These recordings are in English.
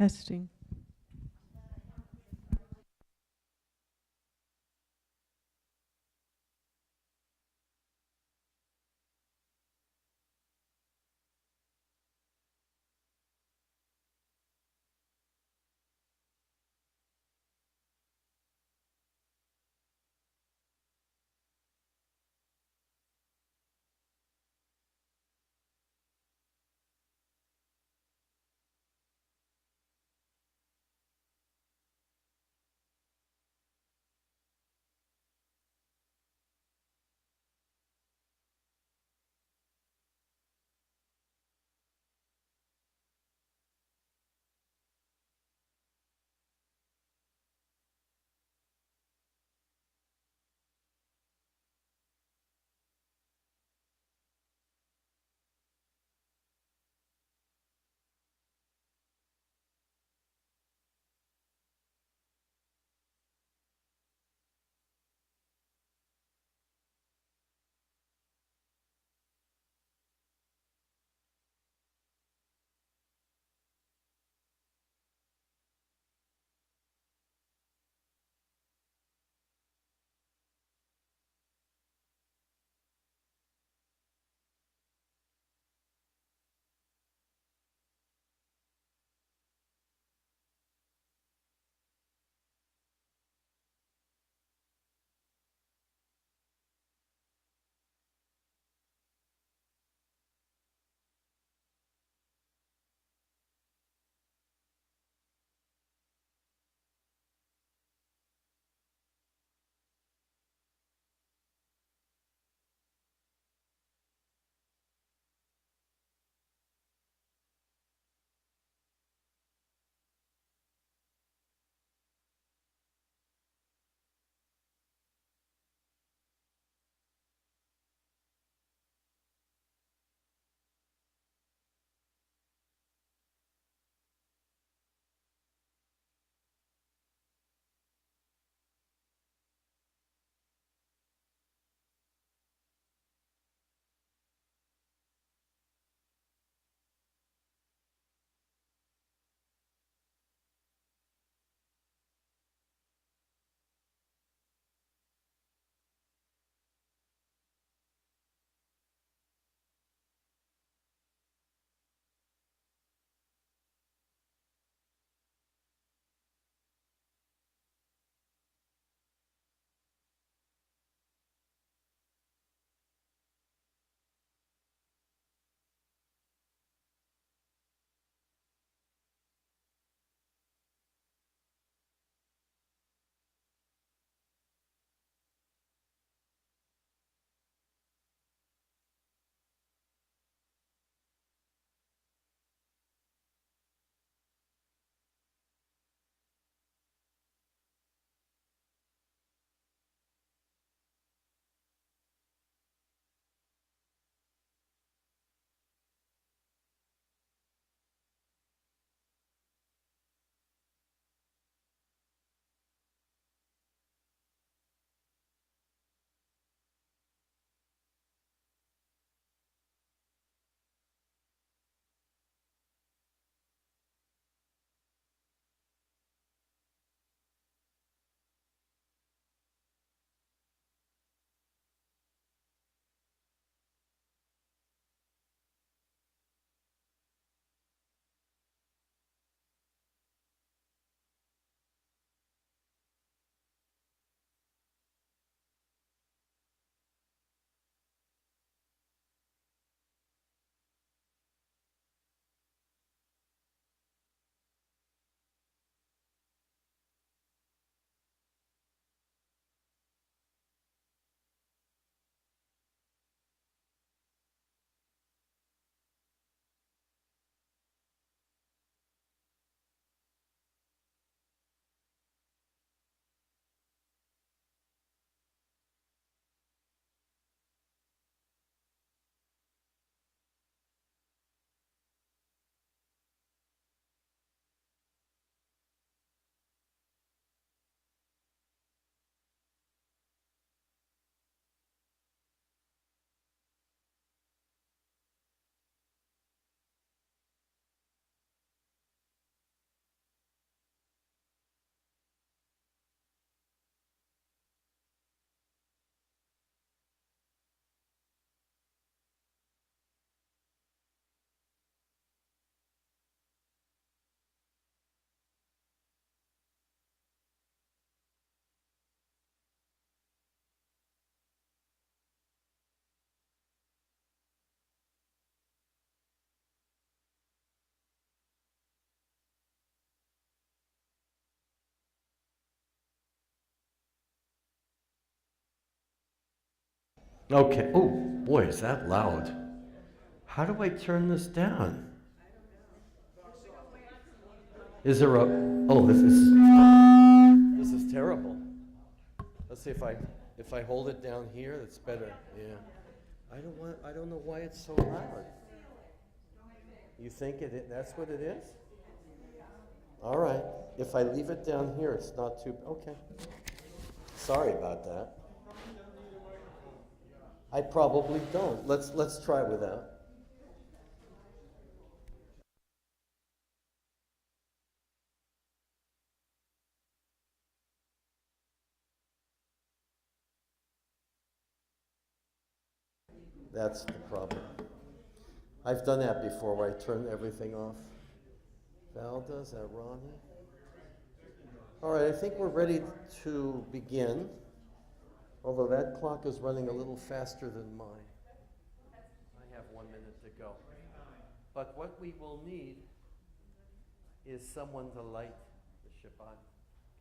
Testing. Okay. Oh, boy, is that loud. How do I turn this down? Is there a... Oh, this is terrible. Let's see if I hold it down here, it's better. Yeah. I don't know why it's so loud. You think that's what it is? All right. If I leave it down here, it's not too... Okay. Sorry about that. I probably don't. Let's try without. That's the problem. I've done that before where I turn everything off. Val does that, Ronnie? All right, I think we're ready to begin, although that clock is running a little faster than mine. I have 1 minute to go. But what we will need is someone to light the Shabbat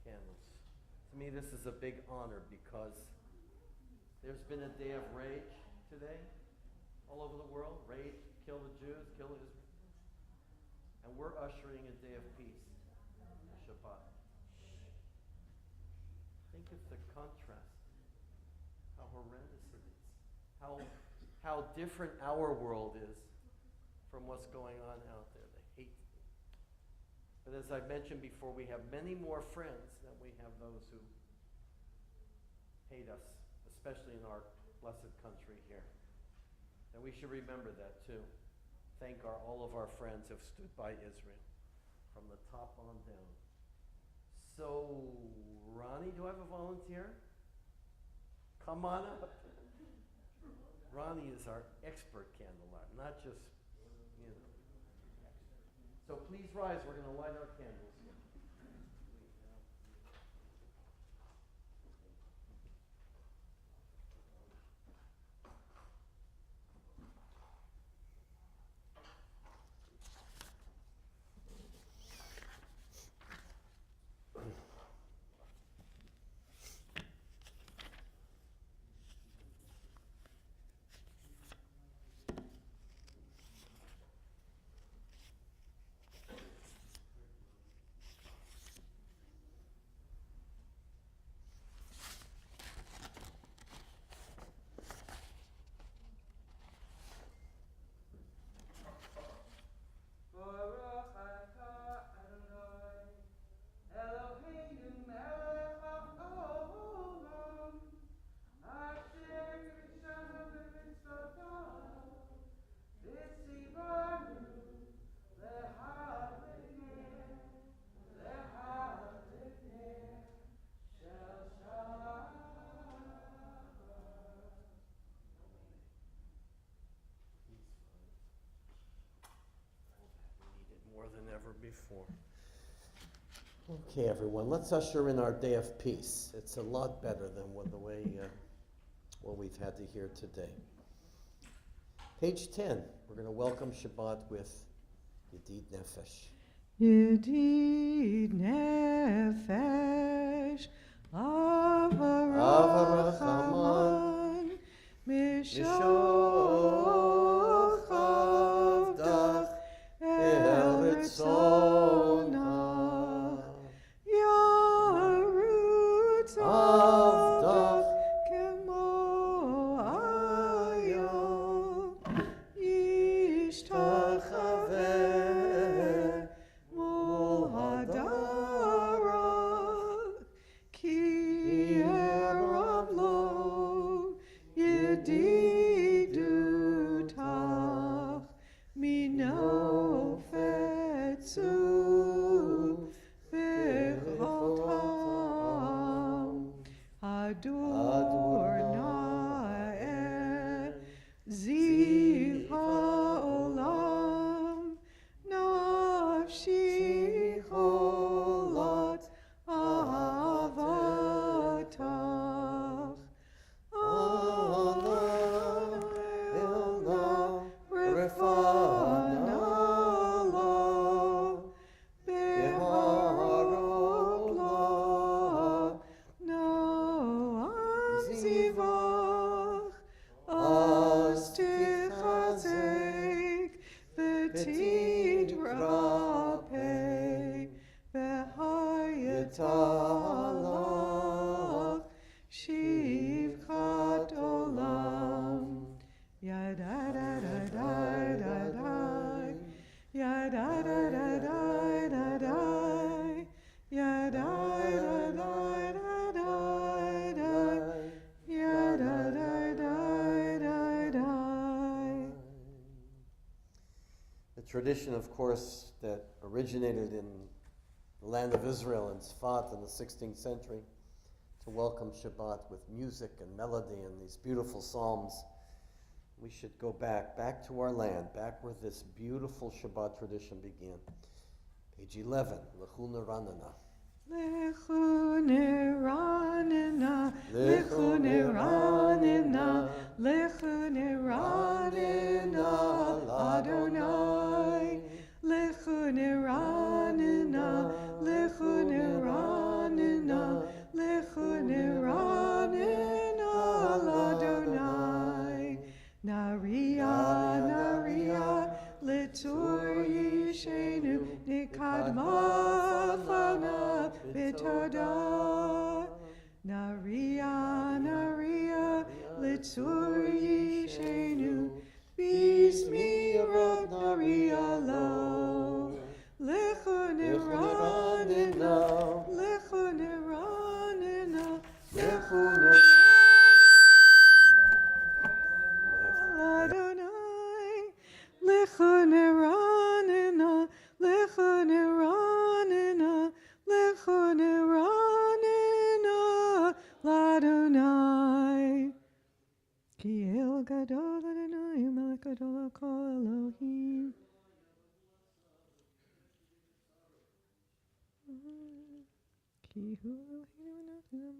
candles. To me, this is a big honor because there's been a day of rage today all over the world. Rage, kill the Jews, kill Israel. And we're ushering a day of peace, the Shabbat. Think of the contrast, how horrendous it is, how different our world is from what's going on out there, the hate. But as I mentioned before, we have many more friends than we have those who hate us, especially in our blessed country here. And we should remember that too. Thank all of our friends who have stood by Israel from the top on down. So, Ronnie, do I have a volunteer? Come on up. Ronnie is our expert candlelight, not just, you know. So please rise, we're going to light our candles. More than ever before. Okay, everyone, let's usher in our day of peace. It's a lot better than what we've had to hear today. Page 10, we're going to welcome Shabbat with Yedid Nefesh. Yedid Nefesh, Avarachaman, Mishoch Avdach, Eretzona, Yarutz Avdach, Kemo Ayom, Yishtachaveh, Mul Hadara, betalach shivchat olam. Yada-da-da-da-da-da. Yada-da-da-da-da-da. Yada-da-da-da-da-da. Yada-da-da-da-da. The tradition, of course, that originated in the land of Israel in Sfat in the 16th century to welcome Shabbat with music and melody and these beautiful psalms. We should go back to our land, back where this beautiful Shabbat tradition began. Page 11, Lechu Neranena. Lechu Neranena, Lechu Neranena, Lechu Neranena, Adonai. Lechu Neranena, Lechu Neranena, Lechu Neranena, Adonai. Naria, Naria, Litur Yishenu, Nikadma Fana Bitoda. Naria, Naria, Litur Yishenu, Bismirot Naria Lo. Lechu Neranena, Lechu Neranena, Lechu Neranena. Adonai, Lechu Neranena, Lechu Neranena, Lechu Neranena, Adonai. Ki El Gadol Adonai, Melech Gadol Kol Elohim. Ki Hu Elohim.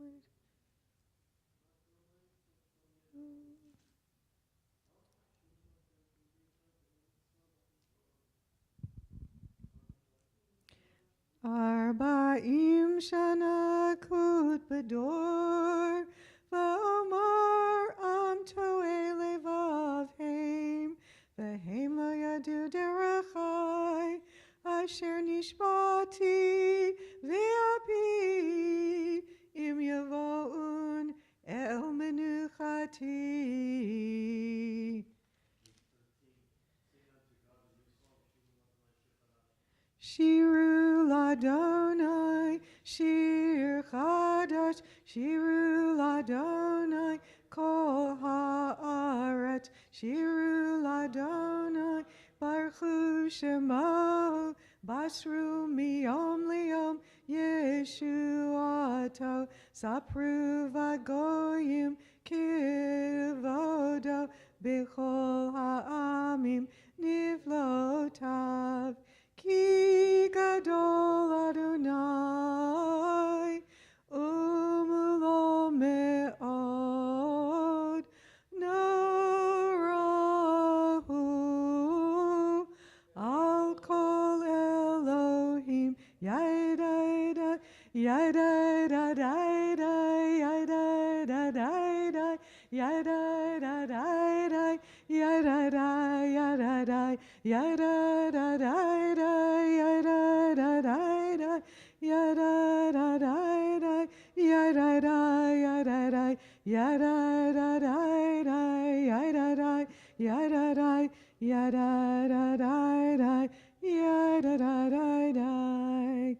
Arba'im shana kut bedor, va'omar am to'e levav heim, v'heim lo yadu derechai, asher nishbati ve'api, im yavo'un el menuchati. Shiru Ladonai, Shir Chadash, Shiru Ladonai, Kol Haaretz, Shiru Ladonai, Baruchu Shemo, Basru Miyom Liyom, Yeshuato, Sapru Vagoyim, Kivodo, Bechol Ha'amim, Nivlotav. Ki gadol Adonai, umulo me'od, norahu, al kol Elohim, yada yada yada yada yada yada yada yada yada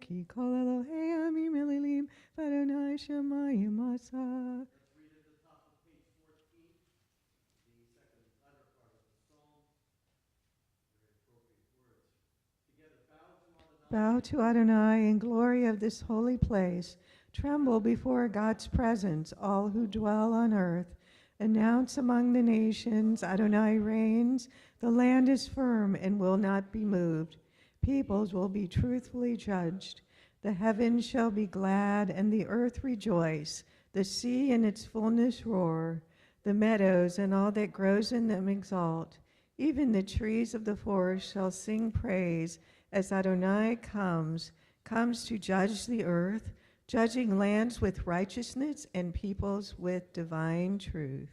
Ki kol Elohim imelilim, Adonai Shemayim Asa. Bow to Adonai in glory of this holy place. Tremble before God's presence, all who dwell on earth. Announce among the nations, Adonai reigns. The land is firm and will not be moved. Peoples will be truthfully judged. The heavens shall be glad and the earth rejoice. The sea and its fullness roar. The meadows and all that grows in them exalt. Even the trees of the forest shall sing praise as Adonai comes to judge the earth, judging lands with righteousness and peoples with divine truth.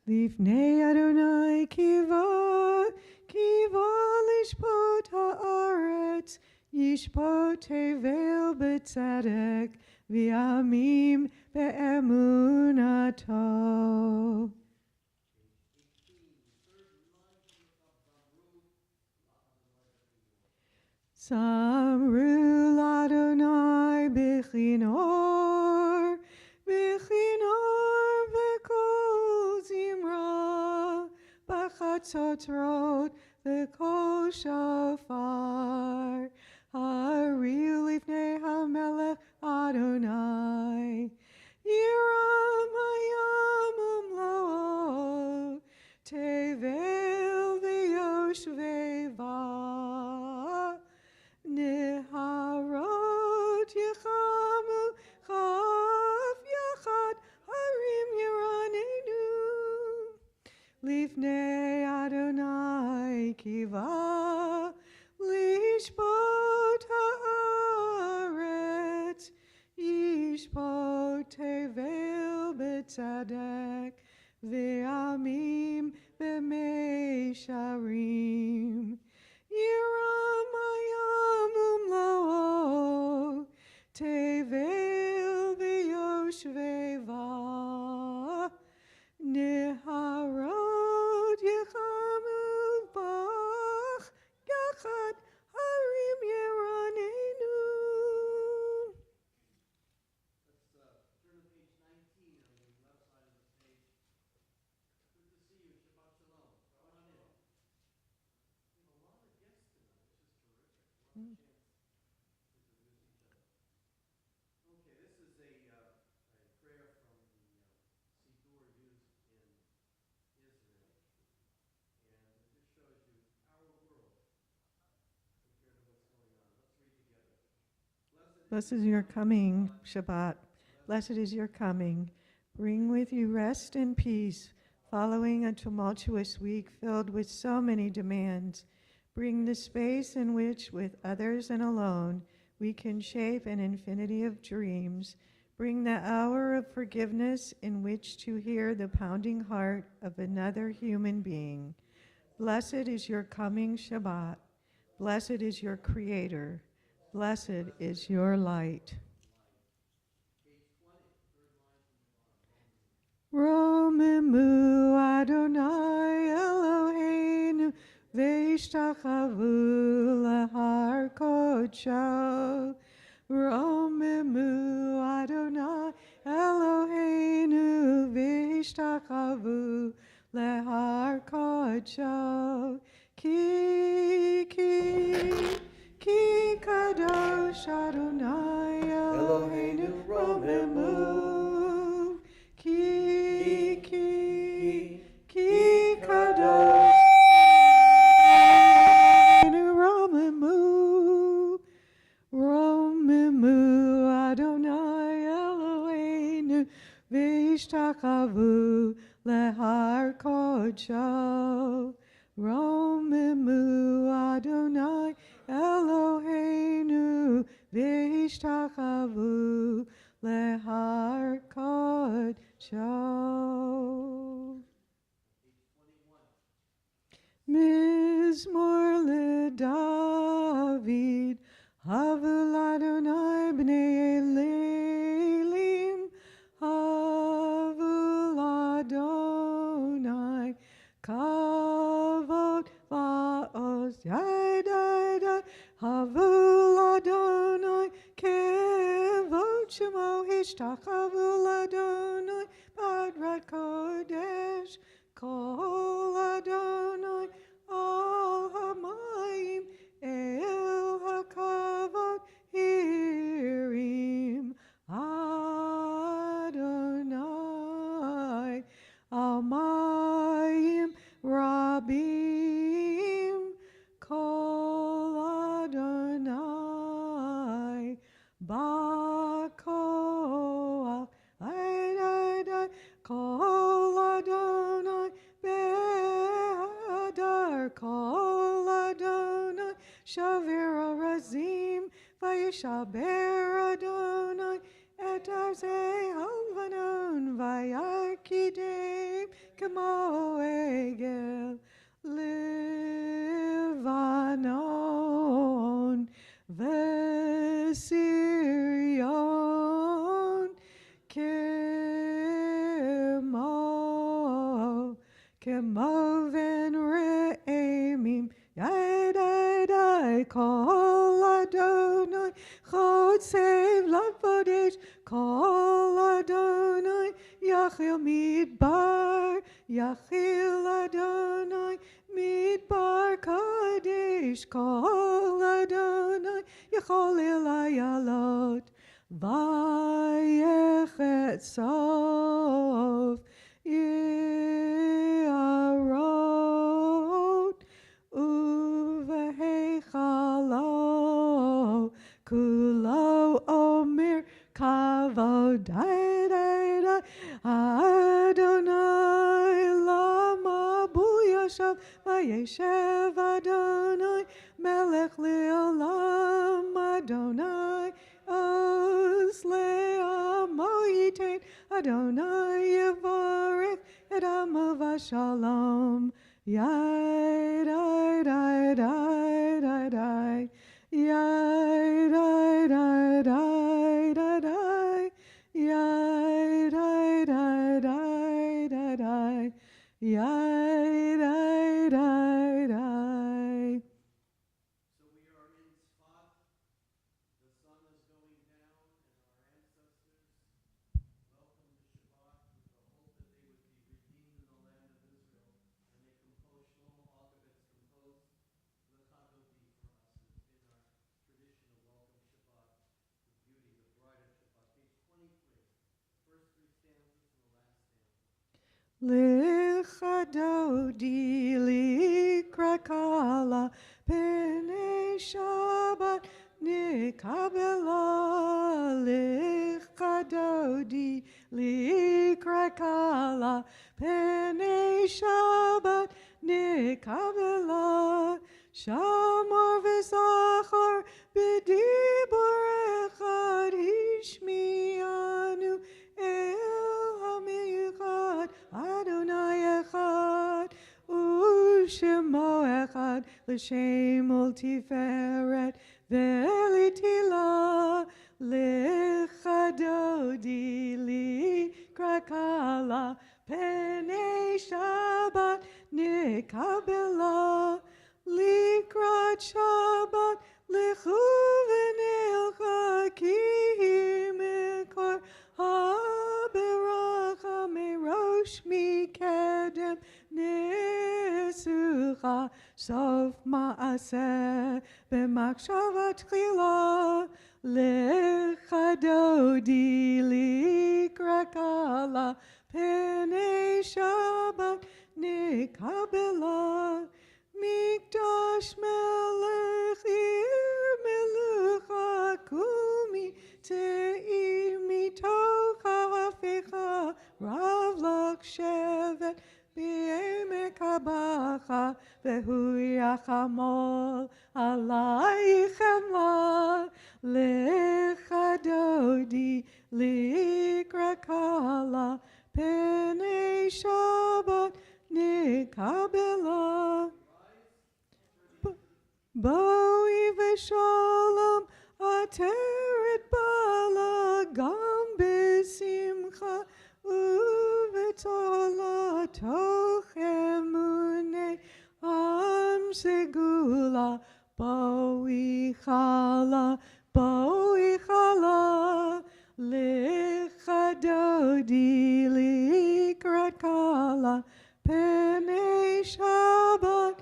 Lifnei Adonai kiva lishpot haaretz, ישפוט תבל בצדק וימים באמונתו. Samru Ladonai Bechinor, Bechinor V'kol Zimra, B'chatzotrot V'kol Shofar, Hari Lifnei HaMelech Adonai, Yiram Hayam Umlo, Tevel V'yoshvei Neharot Yechamu Chaf Yachad Harim Yeranenu Lifnei Adonai Kiva Lishpot Haaretz Yishpot Tevel B'tzadek Ve'amim B'meisharim Yiram Hayam Umlo Tevel V'yoshvei Neharot Yechamu Bach Yachad Harim Yeranenu. Let's turn to page 19 on the left side of the page. Good to see you. Shabbat Shalom. Come on in. We have a lot of guests tonight, which is terrific. What a chance to introduce each other. Okay, this is a prayer from the Siddur used in Israel, and it just shows you our world compared to what's going on. Let's read together. Blessed is your coming, Shabbat. Blessed is your coming. Bring with you rest and peace, following a tumultuous week filled with so many demands. Bring the space in which, with others and alone, we can shape an infinity of dreams. Bring the hour of forgiveness in which to hear the pounding heart of another human being. Blessed is your coming, Shabbat. Blessed is your Creator. Blessed is your light. Romemu Adonai Eloheinu Veishtachavu Lahar Kodsho. Romemu Adonai Eloheinu Veishtachavu Lahar Kodsho. Ki Kadosh Adonai Eloheinu Romemu. Ki Kadosh Romemu. Romemu Adonai Eloheinu V'ishtachavu lehar kodsho. Romemu Adonai Eloheinu V'ishtachavu lehar kodsho. Mizmor LeDavid, Havul Adonai b'nei Elilim, Havul Adonai, Kavod va'oz yadai, Havul Adonai, Kevod Shemo Hishtachavul Adonai, Badrat Kodesh, Kol Adonai, Al Hamayim, El HaKavod, Hirim, Adonai, Almayim, Rabim, Kol Adonai, Bakoach, Kol Adonai, Behadar, Kol Adonai, Shavir Razim, Vayishaber Adonai, Et Arzei Halvanon, Vayarkidem, Kamo Egel, Livanon, Vesirion Kemo ven re'emim Yadai Kol Adonai Chod Sev Lapodesh Kol Adonai Yachil Adonai Midbar Kadesh Kol Adonai Yachol Elayalot Vayechet Sof Yarot Uvehechalo Kulo Omer Kavod Dai Adonai Lama Buyashav Vayeshev Adonai Melech Leolam Adonai Osle Amoyitain Adonai Yevarech Edam Shalom Yai Dai Dai Dai Dai Dai Yai Dai Dai Dai Dai Dai Yai Dai Dai Dai Dai Dai Yai Dai Dai Dai. So we are in Shabbat. The sun is going down, and our ancestors welcomed the Shabbat with the hope that they would be redeemed in the land of Israel. And they composed, Shlomo Alkabetz composed L'Chadodi for us. It's been our tradition to welcome Shabbat, the beauty, the bride of Shabbat. Page 23, the first three stanzas and the last stanza. L'chadodi likrakala pene Shabbat nikabela l'chadodi likrakala pene Shabbat nikabela shamor v'zachar b'dibur echad hishmianu el hamichad Adonai echad u'shemo echad l'shem ultiferet ve'litila l'chadodi likrakala pene Shabbat nikabela likrat Shabbat lechuven elcha ki mikor haberacha merosh mikedem nesucha sof maaseh b'machshavat tchila lechadodi likrakala pene Shabbat nikabela Mikdash melech ir melucha kumi te'i mitocha hafecha rav lach shevet b'emek habacha vehu yachamol alaychema lechadodi likrakala pene Shabbat nikabela Boi v'sholom ateret bala gam b'simcha u'v'tola toch emune am segula boi chala lechadodi likrakala pene Shabbat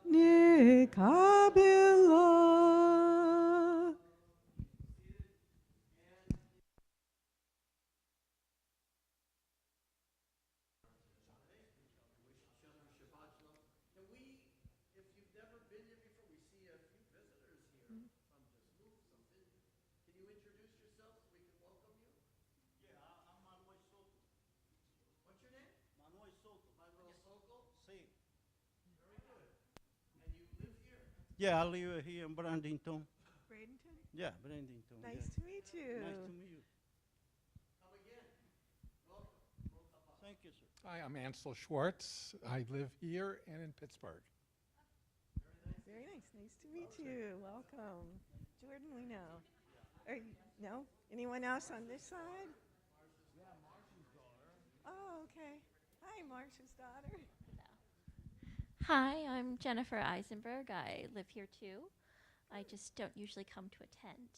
nikabela. Can we, if you've never been here before, we see a few visitors here from Jesmuf, some visitors. Can you introduce yourself so we can welcome you? Yeah, I'm Manuel Soto. What's your name? Manuel Soto. Manuel Sokol? Sí. Very good. And you live here? Yeah, I live here in Brandington. Bradenton, Yeah, Brandington. nice yeah. to meet you. Nice to meet you. Come again. Welcome. Thank you, sir. Hi, I'm Ansel Schwartz. I live here and in Pittsburgh. Very nice to meet you. Welcome. Jordan, we know. No? Anyone else on this side? Oh, okay. Hi, Marcia's daughter. Hi, I'm Jennifer Eisenberg. I live here too. I just don't usually come to attend.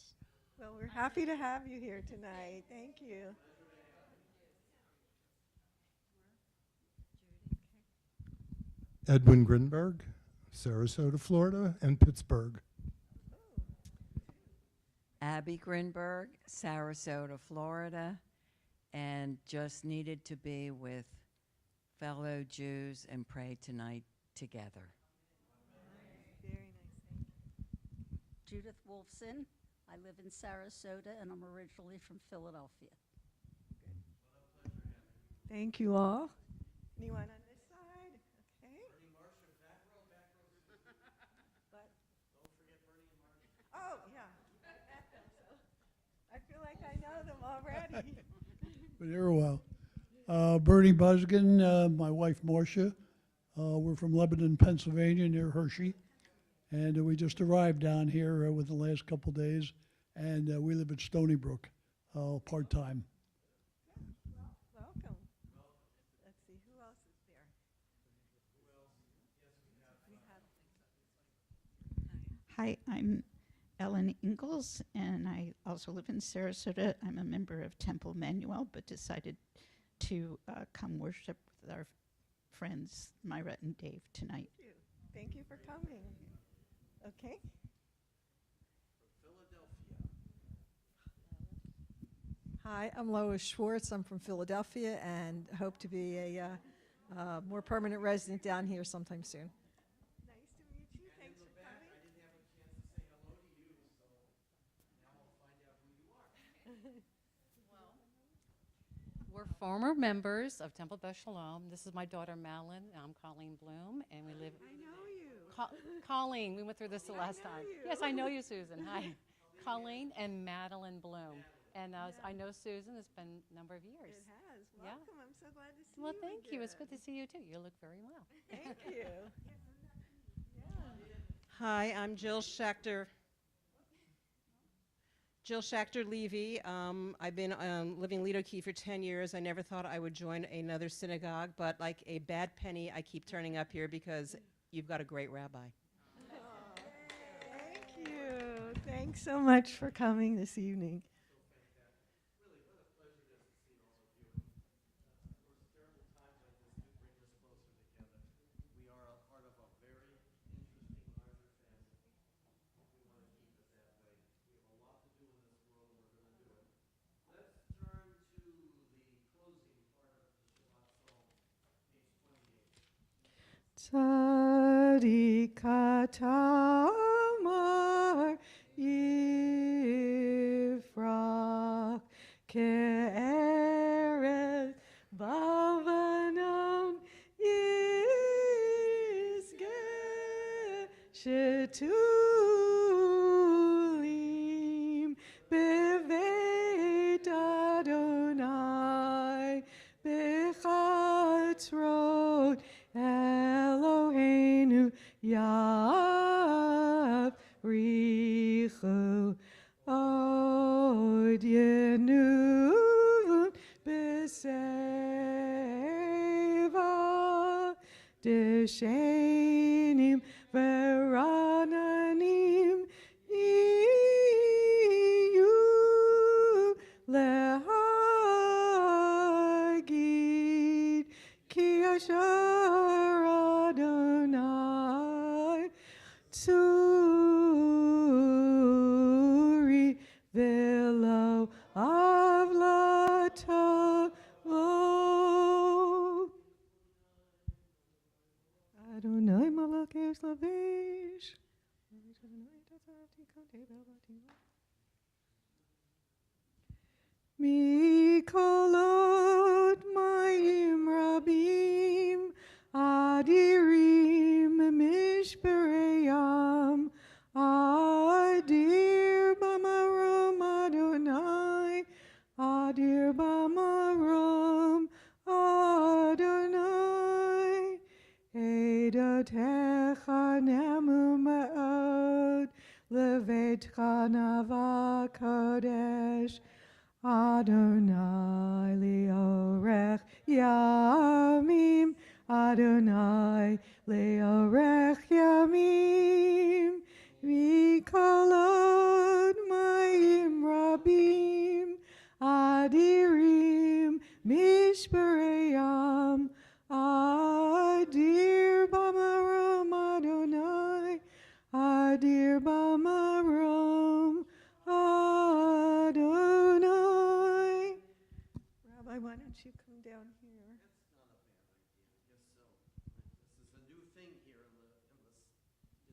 Well, we're happy to have you here tonight. Thank you. Edwin Grinberg, Sarasota, Florida, and Pittsburgh. Abby Grinberg, Sarasota, Florida, and just needed to be with fellow Jews and pray tonight together. Very nice. Judith Wolfson. I live in Sarasota, and I'm originally from Philadelphia. Thank you all. Anyone on this side? Okay. But, oh, yeah. I feel like I know them already. Been here a while. Bernie Buskin, my wife Marcia. We're from Lebanon, Pennsylvania, near Hershey. And we just arrived down here within the last couple days. And we live at Stony Brook, part-time. Welcome. Let's see, who else is there? Hi, I'm Ellen Ingalls, and I also live in Sarasota. I'm a member of Temple Emmanuel, but decided to come worship with our friends Myra and Dave tonight. Thank you for coming. Okay. Hi, I'm Lois Schwartz. I'm from Philadelphia and hope to be a more permanent resident down here sometime soon. Nice to meet you. Thanks for coming. We're former members of Temple Beth Sholom. This is my daughter Madeline, and I'm Colleen Bloom, and we live. I know you. Colleen, we went through this the last time. you. Yes, I know you, Susan. Hi, Colleen and Madeline Bloom, and I know Susan. It's been a number of years. It has. Yeah. Welcome. I'm so glad to see Well, you. thank you. It's again. good to see you too. You look very well. Thank you. Hi, I'm Jill Schachter. Jill Schachter Levy. I've been living Lido Key for 10 years. I never thought I would join another synagogue, but like a bad penny, I keep turning up here because you've got a great rabbi. Thank you. Thanks so much for coming this evening. Tzadik Tamar Yifrach Ke'eretz Bavanon Yizgeh Shetulim Beveit Adonai Bechatzrot Eloheinu Yavrichu Od Yenuvun B'Seva Deshenim Verananim Iyu Lehagid Ki Asher Adonai Tsuri Velo Avlatavo Adonai Malakes Lavish Mikolot Mayim Rabim Adirim Mishpereyam Adir Bamarom Adonai Adir Bamarom Adonai Edotecha Nemu Ma'od Levetcha Kodesh. Adonai leorech yamim. Adonai leorech yamim. Mikolod mayim rabim. Adirim mishpareyam. Adir bamaram Adonai. Adir bamaram Adonai. Rabbi, why don't you come down here? This is a new thing here in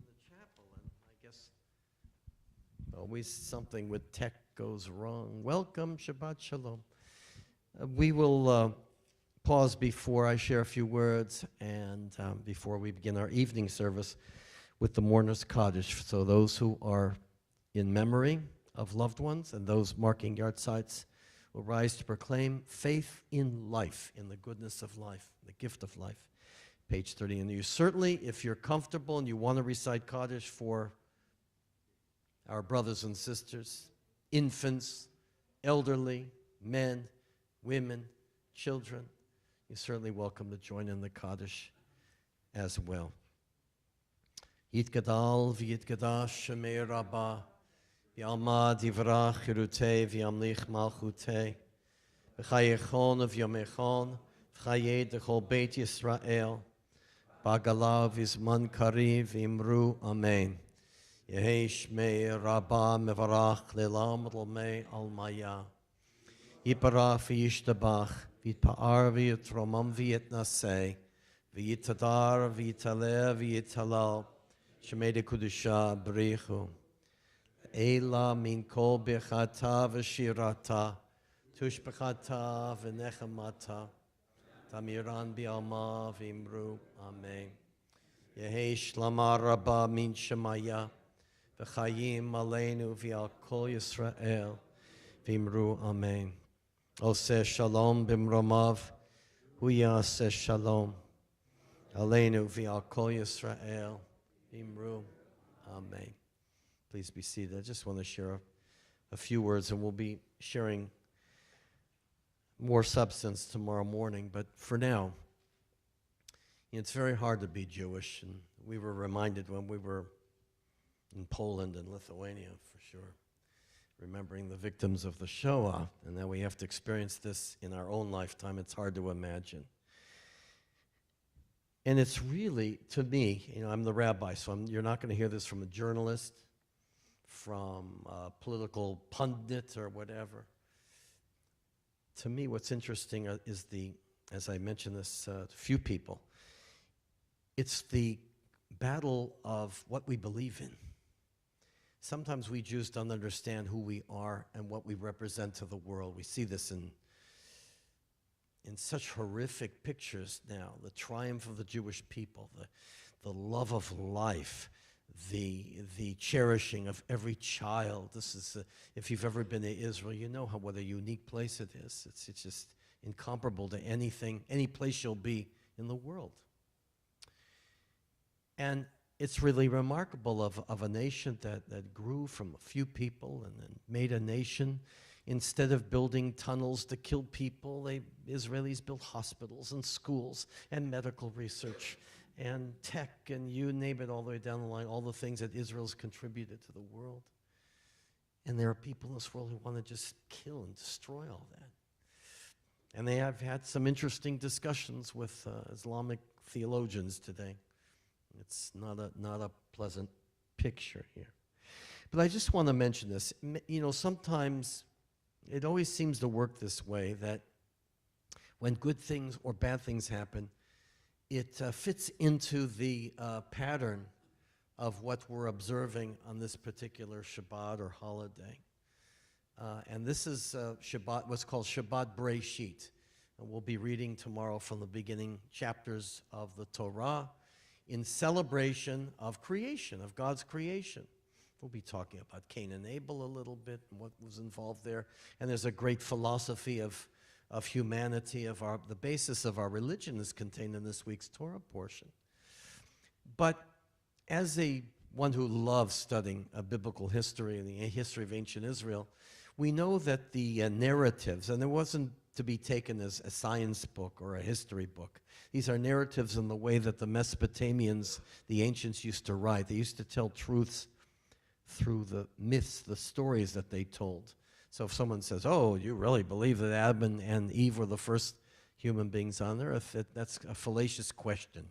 the chapel, and I guess always something with tech goes wrong. Welcome, Shabbat Shalom. We will pause before I share a few words and before we begin our evening service with the Mourner's Kaddish. So those who are in memory of loved ones and those marking yard sites will rise to proclaim faith in life, in the goodness of life, the gift of life. Page 30. And you certainly, if you're comfortable and you want to recite Kaddish for our brothers and sisters, infants, elderly, men, women, children, you're certainly welcome to join in the Kaddish as well. Yitgadal v'yitgadash shemei rabbah v'yalma divrach chirutei v'yamlich malchutei v'chayechon v'yamechon v'chayei dechol beit Yisrael b'agalav v'zman kariv v'imru amen. Yehei shmei rabbah mevarach le'lam l'mei almaya yiparach v'yishtabach v'yitpa'ar v'yitromam v'yitnasei v'yitadar v'yitaleh v'yitalal Shemei de Kudusha B'richu Eila min kol bechata v'shirata tushbechata v'nechamata tamiran bi'alma v'imru Amen. Yehei shlama rabba min shemaya v'chayim aleinu v'al kol Yisrael v'imru Amen. Oseh shalom b'mromav hu yaseh shalom aleinu v'al kol Yisrael Imru. Amen. Please be seated. I just want to share a few words, and we'll be sharing more substance tomorrow morning. But for now, it's very hard to be Jewish, and we were reminded when we were in Poland and Lithuania, for sure, remembering the victims of the Shoah, and now we have to experience this in our own lifetime. It's hard to imagine. And it's really, to me, I'm the rabbi, so you're not going to hear this from a journalist, from a political pundit or whatever. To me, what's interesting is as I mentioned this to a few people, it's the battle of what we believe in. Sometimes we Jews don't understand who we are and what we represent to the world. We see this in such horrific pictures now, the triumph of the Jewish people, the love of life, the cherishing of every child. This is, if you've ever been to Israel, you know what a unique place it is. It's just incomparable to anything, any place you'll be in the world. And it's really remarkable of a nation that grew from a few people and then made a nation. Instead of building tunnels to kill people, Israelis built hospitals and schools and medical research and tech and you name it all the way down the line, all the things that Israel's contributed to the world. And there are people in this world who want to just kill and destroy all that. And they have had some interesting discussions with Islamic theologians today. It's not a pleasant picture here. But I just want to mention this. Sometimes it always seems to work this way, that when good things or bad things happen, it fits into the pattern of what we're observing on this particular Shabbat or holiday. And this is Shabbat, what's called Shabbat Breshit. And we'll be reading tomorrow from the beginning chapters of the Torah in celebration of creation, of God's creation. We'll be talking about Cain and Abel a little bit and what was involved there. And there's a great philosophy of humanity, the basis of our religion is contained in this week's Torah portion. But as one who loves studying biblical history and the history of ancient Israel, We know that the narratives, and it wasn't to be taken as a science book or a history book. These are narratives in the way that the Mesopotamians, the ancients, used to write. They used to tell truths through the myths, the stories that they told. So if someone says, oh, you really believe that Adam and Eve were the first human beings on earth, that's a fallacious question.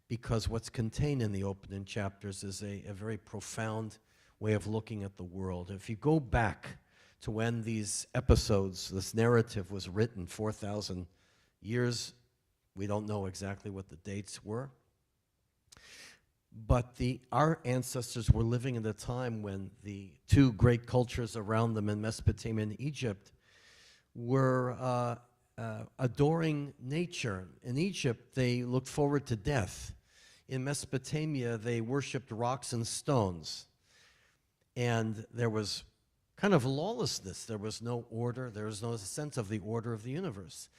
Because what's contained in the opening chapters is a very profound way of looking at the world. If you go back to when these episodes, this narrative was written 4,000 years, we don't know exactly what the dates were, but our ancestors were living in a time when the two great cultures around them in Mesopotamia and Egypt were adoring nature. In Egypt, they looked forward to death. In Mesopotamia, they worshipped rocks and stones. And there was kind of lawlessness. There was no order. There was no sense of the order of the universe.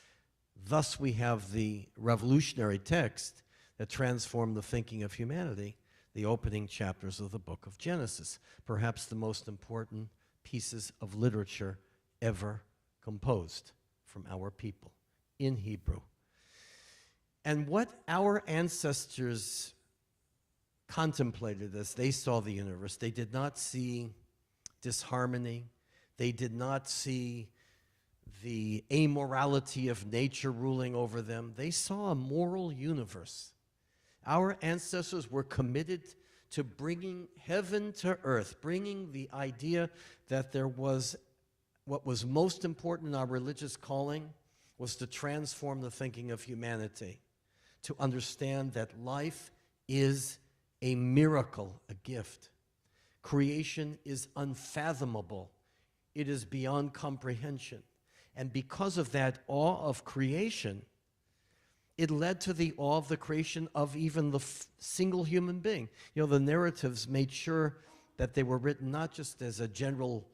Thus, we have the revolutionary text that transformed the thinking of humanity, the opening chapters of the book of Genesis, perhaps the most important pieces of literature ever composed from our people in Hebrew. And what our ancestors contemplated as they saw the universe, they did not see disharmony. They did not see the amorality of nature ruling over them. They saw a moral universe. Our ancestors were committed to bringing heaven to earth, bringing the idea that there was what was most important in our religious calling was to transform the thinking of humanity, to understand that life is a miracle, a gift. Creation is unfathomable. It is beyond comprehension. And because of that awe of creation, it led to the awe of the creation of even the single human being. You know, the narratives made sure that they were written not just as a general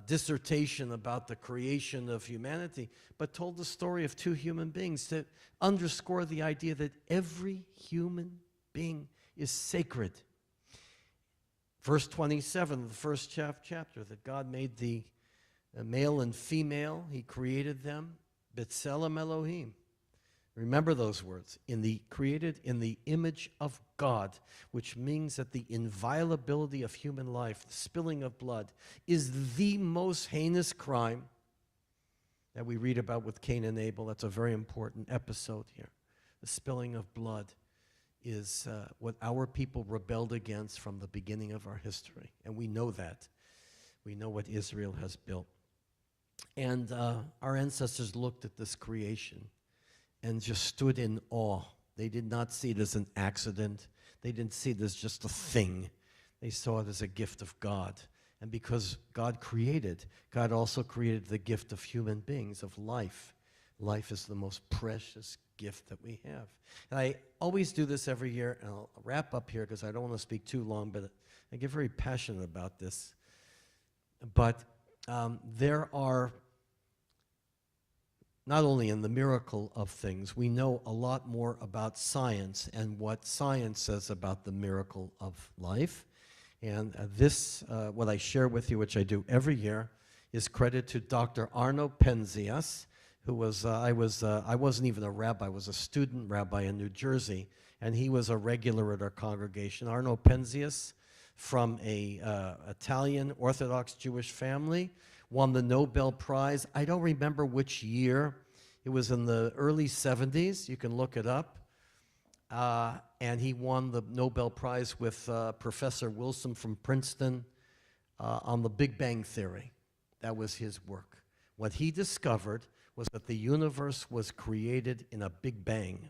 dissertation about the creation of humanity, but told the story of two human beings to underscore the idea that every human being is sacred. Verse 27 of the first chapter, that God made the male and female. He created them, B'Tselem Elohim. Remember those words, created in the image of God, which means that the inviolability of human life, the spilling of blood, is the most heinous crime that we read about with Cain and Abel. That's a very important episode here. The spilling of blood is what our people rebelled against from the beginning of our history. And we know that. We know what Israel has built. And our ancestors looked at this creation and just stood in awe. They did not see it as an accident. They didn't see it as just a thing. They saw it as a gift of God. And because God created, God also created the gift of human beings, of life. Life is the most precious gift that we have. And I always do this every year, and I'll wrap up here because I don't want to speak too long, but I get very passionate about this. But there are, not only in the miracle of things, we know a lot more about science and what science says about the miracle of life. And this, what I share with you, which I do every year, is credit to Dr. Arno Penzias, who was, I wasn't even a rabbi, I was a student rabbi in New Jersey, and he was a regular at our congregation. Arno Penzias, from a Italian Orthodox Jewish family, won the Nobel Prize. I don't remember which year. It was in the early 70s. You can look it up. And he won the Nobel Prize with Professor Wilson from Princeton on the Big Bang Theory. That was his work. What he discovered was that the universe was created in a Big Bang.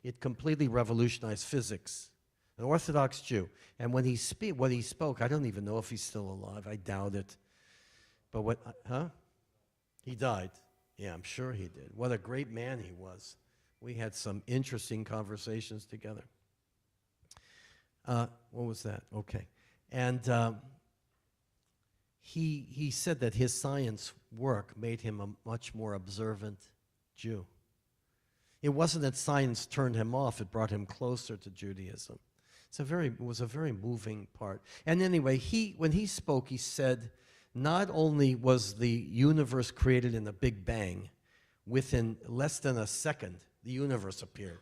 It completely revolutionized physics. An Orthodox Jew. And when what he spoke, I don't even know if he's still alive. I doubt it. But he died. Yeah, I'm sure he did. What a great man he was. We had some interesting conversations together. What was that? Okay. And he said that his science work made him a much more observant Jew. It wasn't that science turned him off, it brought him closer to Judaism. It was a very moving part. And anyway, when he spoke, he said not only was the universe created in a Big Bang, within less than a second, the universe appeared,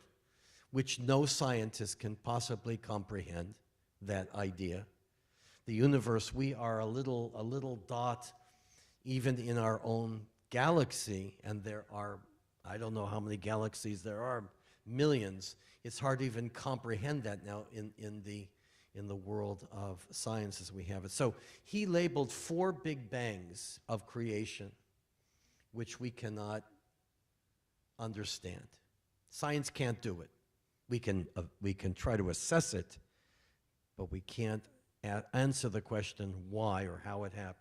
which no scientist can possibly comprehend that idea. The universe, we are a little dot even in our own galaxy, and there are, I don't know how many galaxies there are, millions. It's hard to even comprehend that now in the world of science as we have it. So he labeled 4 big bangs of creation, which we cannot understand. Science can't do it. We can try to assess it, but we can't answer the question why or how it happened.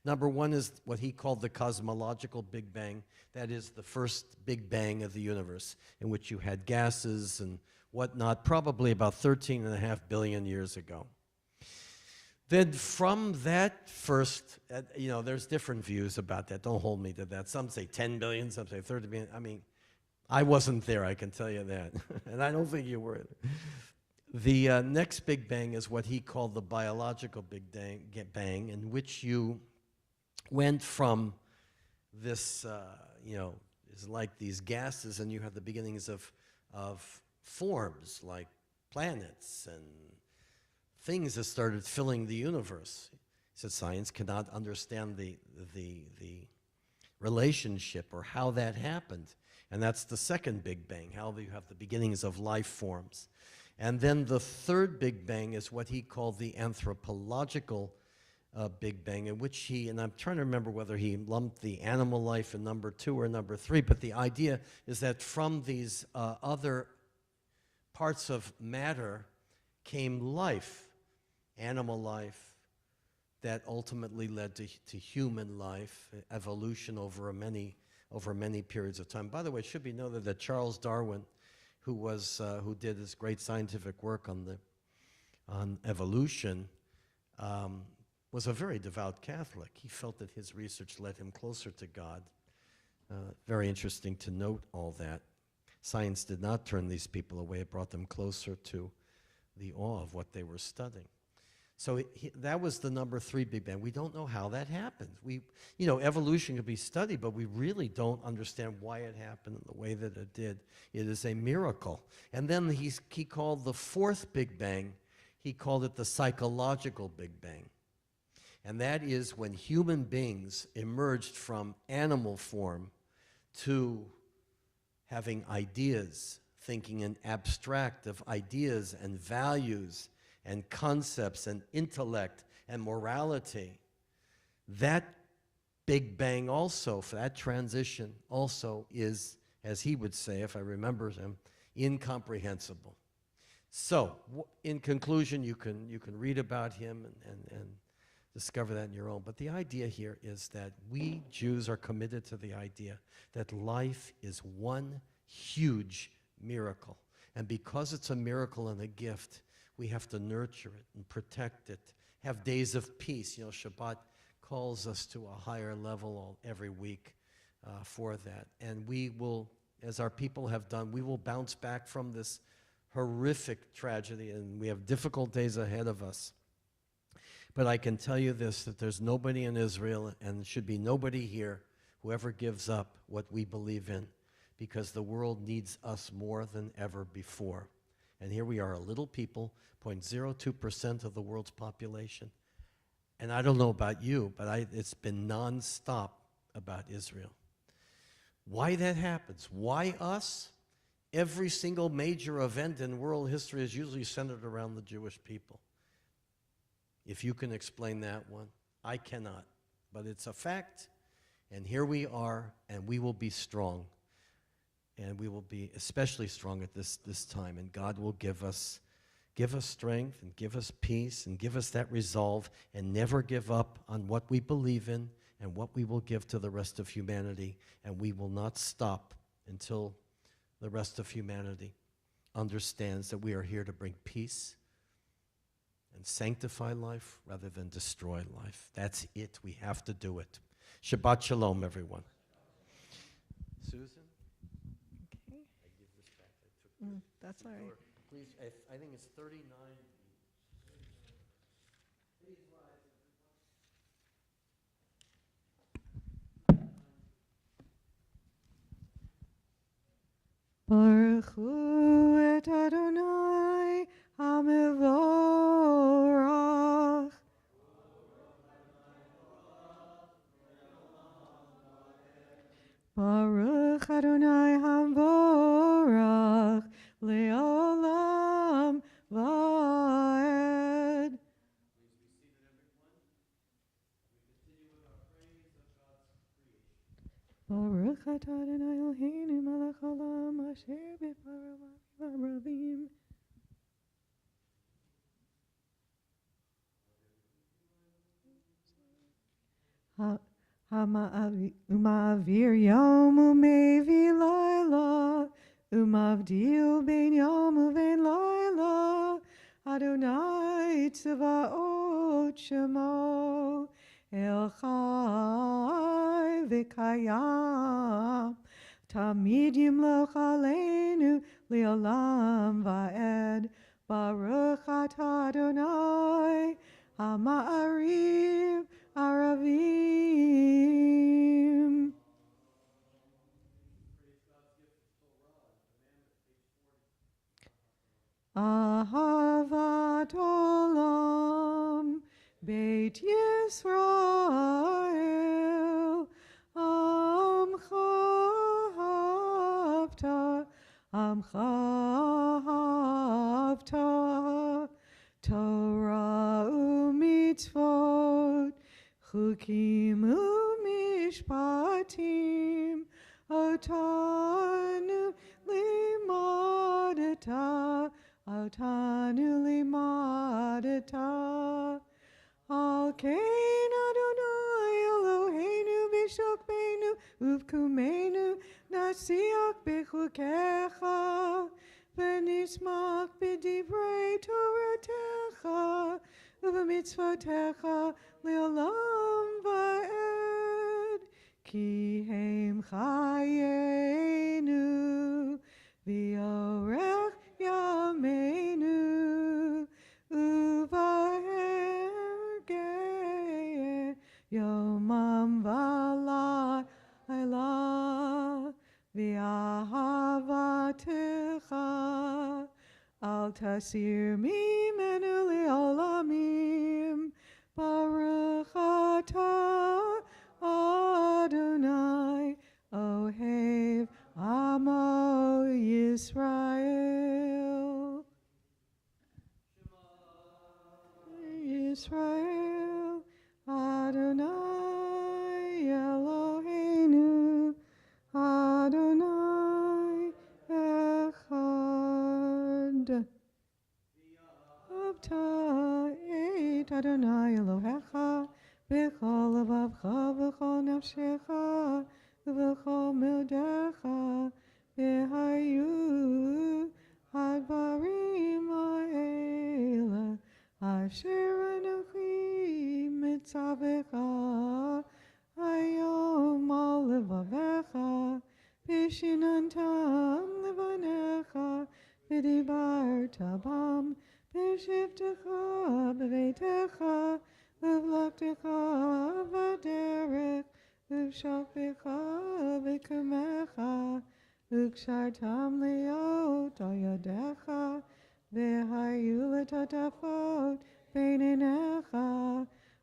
Number 1 is what he called the cosmological Big Bang. That is the first Big Bang of the universe, in which you had gases and whatnot, probably about 13.5 billion years ago. Then from that first, there's different views about that. Don't hold me to that. Some say 10 billion, some say 30 billion. I mean, I wasn't there, I can tell you that. And I don't think you were. The next Big Bang is what he called the biological Big Bang, in which you went from this, is like these gases, and you have the beginnings of forms like planets and things that started filling the universe. He said science cannot understand the relationship or how that happened. And that's the second Big Bang, how you have the beginnings of life forms. And then the third Big Bang is what he called the anthropological Big Bang, in which and I'm trying to remember whether he lumped the animal life in number 2 or number 3, but the idea is that from these other parts of matter came life, animal life, that ultimately led to human life, evolution over many periods of time. By the way, it should be noted that Charles Darwin, who did his great scientific work on evolution, was a very devout Catholic. He felt that his research led him closer to God. Very interesting to note all that. Science did not turn these people away. It brought them closer to the awe of what they were studying. So that was the number 3 Big Bang. We don't know how that happened. Evolution could be studied, but we really don't understand why it happened in the way that it did. It is a miracle. And then he called the 4th Big Bang, he called it the psychological Big Bang. And that is when human beings emerged from animal form to having ideas, thinking in abstract of ideas and values and concepts and intellect and morality. That Big Bang also, for that transition, also is, as he would say, if I remember him, incomprehensible. So, in conclusion, you can read about him and discover that in your own. But the idea here is that we Jews are committed to the idea that life is one huge miracle. And because it's a miracle and a gift, we have to nurture it and protect it, have days of peace. Shabbat calls us to a higher level every week for that. And we will, as our people have done, we will bounce back from this horrific tragedy, and we have difficult days ahead of us. But I can tell you this, that there's nobody in Israel, and should be nobody here, who ever gives up what we believe in, because the world needs us more than ever before. And here we are, a little people, 0.02% of the world's population. And I don't know about you, but it's been nonstop about Israel. Why that happens? Why us? Every single major event in world history is usually centered around the Jewish people. If you can explain that one, I cannot. But it's a fact, and here we are, and we will be strong. And we will be especially strong at this time, and God will give us strength and give us peace and give us that resolve and never give up on what we believe in and what we will give to the rest of humanity, and we will not stop until the rest of humanity understands that we are here to bring peace and sanctify life rather than destroy life. That's it. We have to do it. Shabbat Shalom, everyone. Susan? Okay. I give this back. I took That's all right. Please, I think it's 39. Baruchu et Adonai Hamevorach. Baruch Adonai Hamevorach Leolam Vaed. Baruch atah Adonai Eloheinu melech haolam asher b'parav v'aravim. Uma'avir yom u'mevi laila, umavdil ben yom u'ben laila, Adonai tzvaot shemo, El Chai v'kayam, Tamid yimloch aleinu le'olam va'ed, Baruch atah Adonai Hama'ariv Aravim. Ahavat olam Beit Yisrael Amcha havta Torah u'mitzvot Chukim u'mishpatim Otanu limadata Al kein Adonai Eloheinu b'shokmeinu uvkumeinu nasiach b'chukecha v'nismach b'divrei Toratecha uv'mitzvotecha le'olam va'ed ki hem chayenu v'yorech yameinu uvahergeh yomam v'layla v'ahavatecha al tasir mimenu le'olamim Baruch atah Adonai Ohev Amo Yisrael. Yisrael Adonai Eloheinu Adonai Echad. Avta et Adonai Elohecha b'chol levavcha v'chol nafshecha v'chol mildecha v'hayu hadvarim ha'ela asher anochi mitzavecha hayom al levavecha b'shinantam levanecha v'dibarta bam b'shivtecha b'veitecha v'vlaktecha v'derech v'shalpecha v'kumecha v'kshartam leot al yadecha v'hayu letatafot beinenecha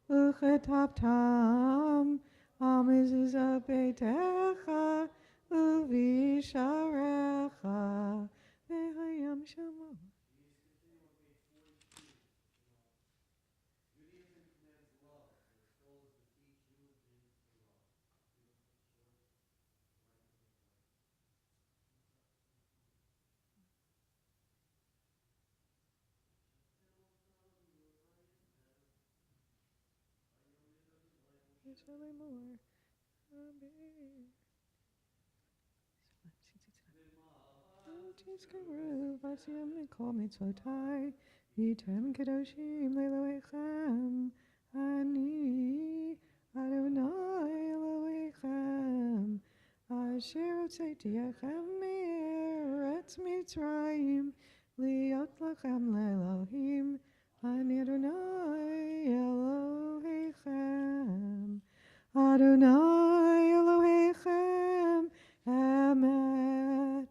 v'chetaptam al mezuzah beitecha v'visharecha v'hayam shama. Vitem kedoshim leloechem ani Adonai Elohechem asher hotzeitichem me'eretz Mitzrayim liot lachem le'elohim ani Adonai Elohechem Adonai Elohechem Emet.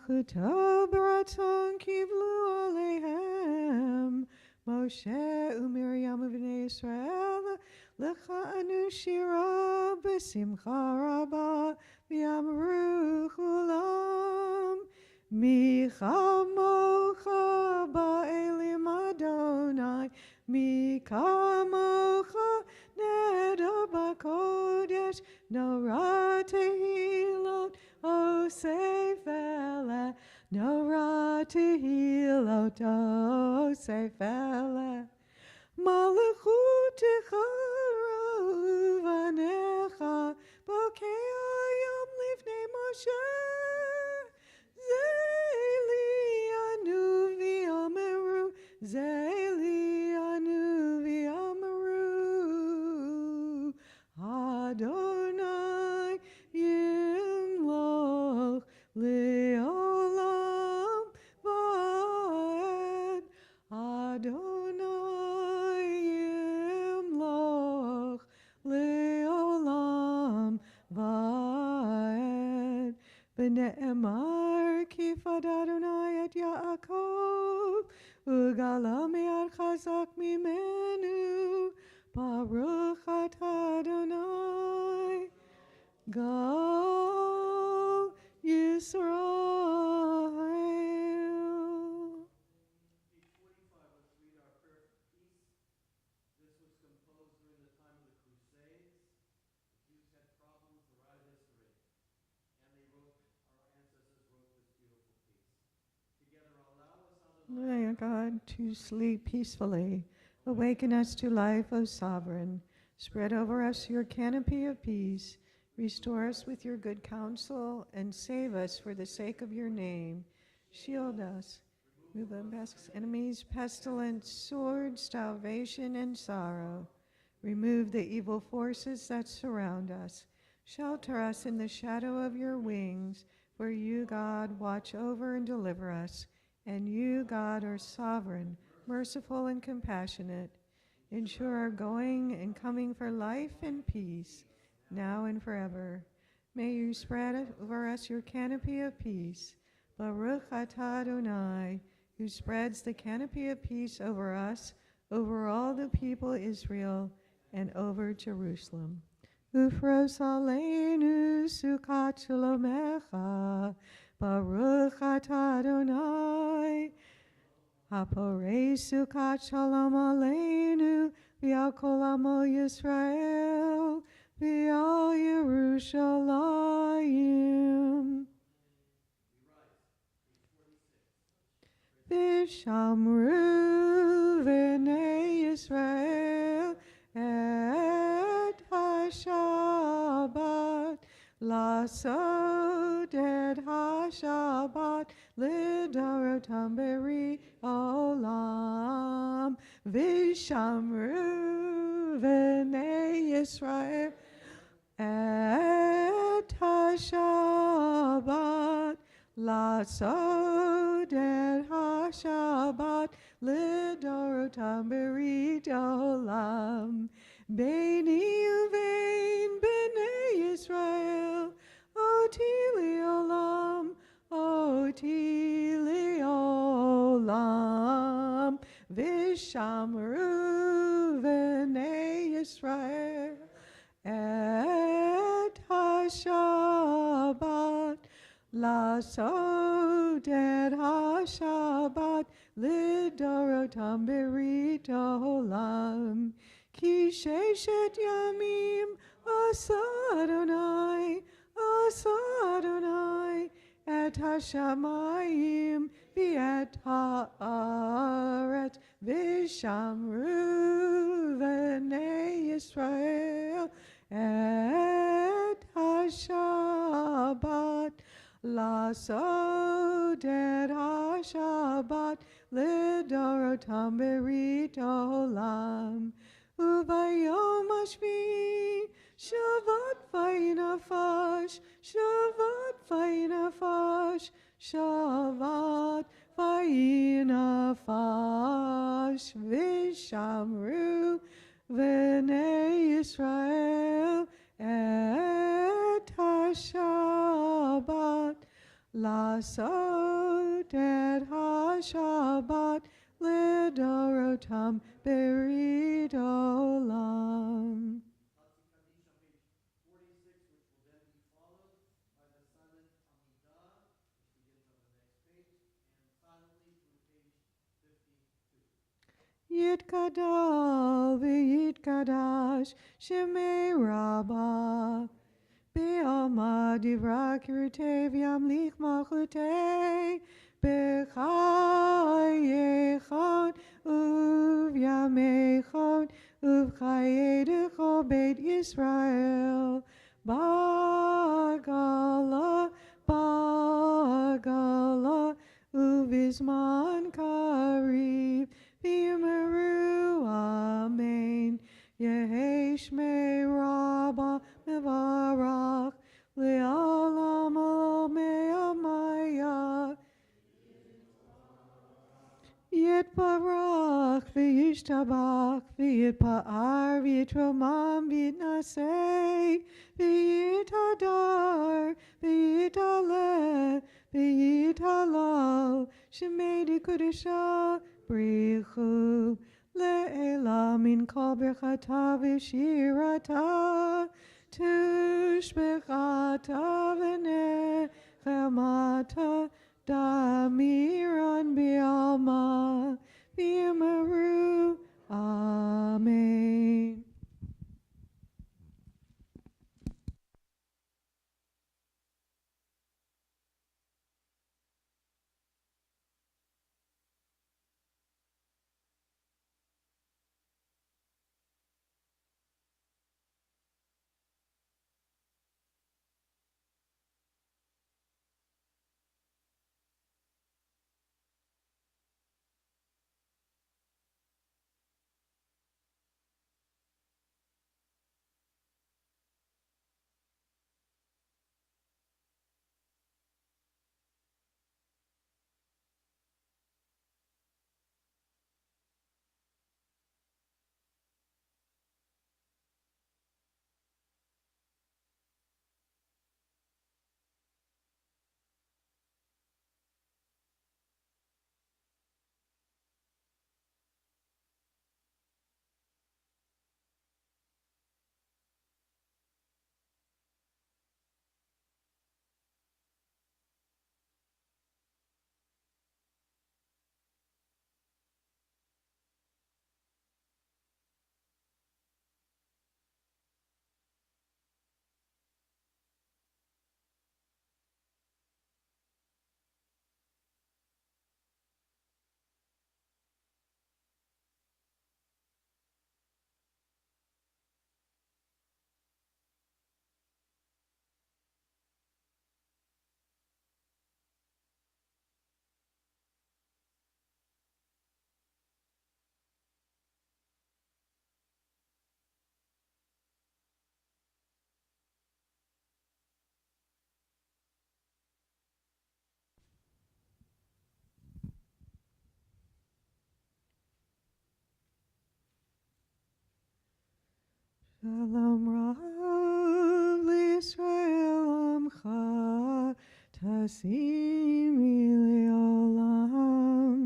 Malchuto baraton kivlu alehem. Moshe u'Miriam u'vnei Yisrael l'cha'anu shira b'simcha rabba v'yamru chulam. Mi chamocha ba'elim Adonai, mi kamocha neder b'kodesh, norah tehilot osefele, norah tehilot osefele. Malachutecha uvanecha, bokei hayom lifnei Moshe. Zeli anu v'yomeru, Zeli anu v'yomeru, Adonai yimloch le'olam va'ed, Adonai yimloch le'olam va'ed. B'ne'emar kifad Adonai et Yaakov, ugala me'ad chazak mimenu, Baruch atah Adonai, Go Yisrael. Page 45, let's read our prayer for peace. This was composed during the time of the Crusades. The Jews had problems throughout history, and they wrote, our ancestors wrote this beautiful piece. Together, allow us, May our God, to sleep peacefully. Awaken us to life, O Sovereign. Spread over us your canopy of peace. Restore us with your good counsel, and save us for the sake of your name. Shield us. Move past enemies, pestilence, sword, starvation, and sorrow. Remove the evil forces that surround us. Shelter us in the shadow of your wings, for you, God, watch over and deliver us. And you, God, are sovereign, merciful, and compassionate. Ensure our going and coming for life and peace, now and forever. May you spread over us your canopy of peace. Baruch atah Adonai, who spreads the canopy of peace over us, over all the people of Israel, and over Jerusalem. Ufros aleinu sukat shalomecha, Baruch atah Adonai, Haporei sukat shalom aleinu, v'al kol amo Yisrael, v'al Yerushalayim. V'shamru v'nei Yisrael et ha-Shabbat, Lasod et ha-Shabbat lidorotam beri olam. V'shamru v'nei Yisrael et ha-Shabbat, Lasod et ha-Shabbat lidorotam beri olam. Beini uvein b'nei Yisrael, oti li'olam, oti li'olam. V'shamru v'nei Yisrael et ha-Shabbat, Lasod et ha-Shabbat lidorotam beri olam. Ki sheshet yamim asa Adonai, et hashamayim v'et ha'aret, v'shamru v'nei Yisrael et ha-Shabbat, Lasod et ha-Shabbat lidorotam beri olam. Uvayom hashvi, Shabbat vayinafash, Shabbat vayinafash, Shabbat vayinafash. V'shamru v'nei Yisrael et ha-Shabbat, Lasod Ted HaShabbat Lidorotam Berit Olam. Yitkadal v'yitkadash Shemei Rabbah Be'alma divra kirtev yamlich malchutei B'chayechon uvyamechon uvchayedecho Beit Yisrael Bagala Bagala uvizman kariv V'yimeru amen Yehi Shmei Rabbah Mevarach Le'olam Olomei Amaya Yitbarach V'yishtabach V'yitpa'ar V'yitromam V'yitnasei V'yitadar V'yitaleh V'yitalal Shemei Kodesha Brichu Le'ela min kol berchata v'shirata tushbechata v'nechemata damiran bi'alma v'yimeru amen. Shalom Rav L'Yisrael Amcha Tasimi Le'olam.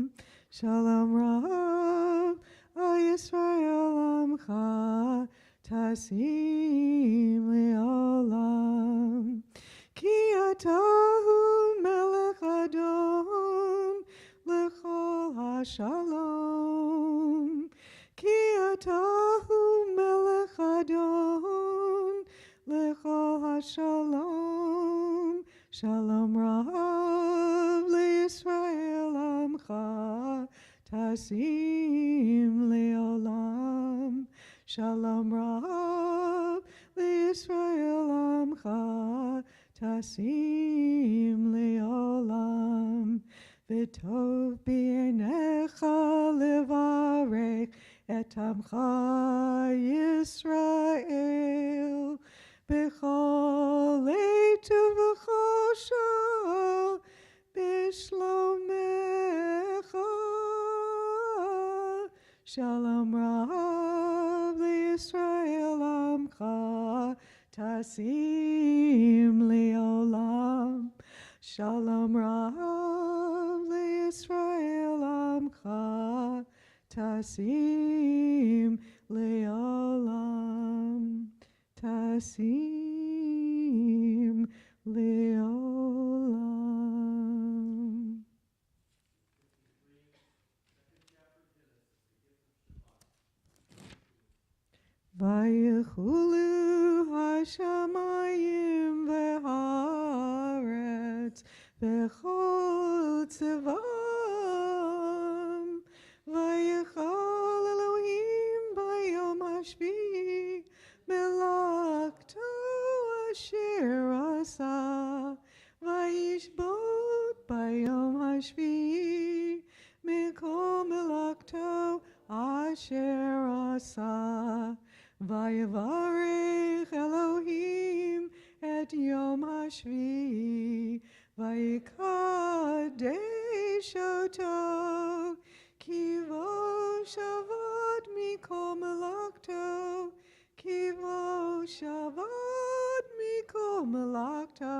Shalom Rav L'Yisrael Amcha Tasim Le'olam. Ki atahu melech adon lechol hashalom. Ki atahu melech adon lechol hashalom. Shalom Rav L'Yisrael Amcha Tasim Le'olam. Shalom Rav L'Yisrael Amcha Tasim Le'olam. V'tov b'einecha levarech et amcha Yisrael b'chol eituv v'chosha b'shlomecha. Shalom Rav L'Yisrael Amcha Tasim Le'olam. Shalom Rav tasim leolam, tasim leolam. Vayechulu hashamayim v'haaretz v'chol tzevam, vayechal Elohim bayom hashvi melakto asher asa, vayishbot bayom hashvi mikol melakto asher asa. Vayevarech Elohim et Yom HaShvi, Vayikadesh oto, Kivo Shabbat mikol melakto, Kivo Shabbat mikol melakto,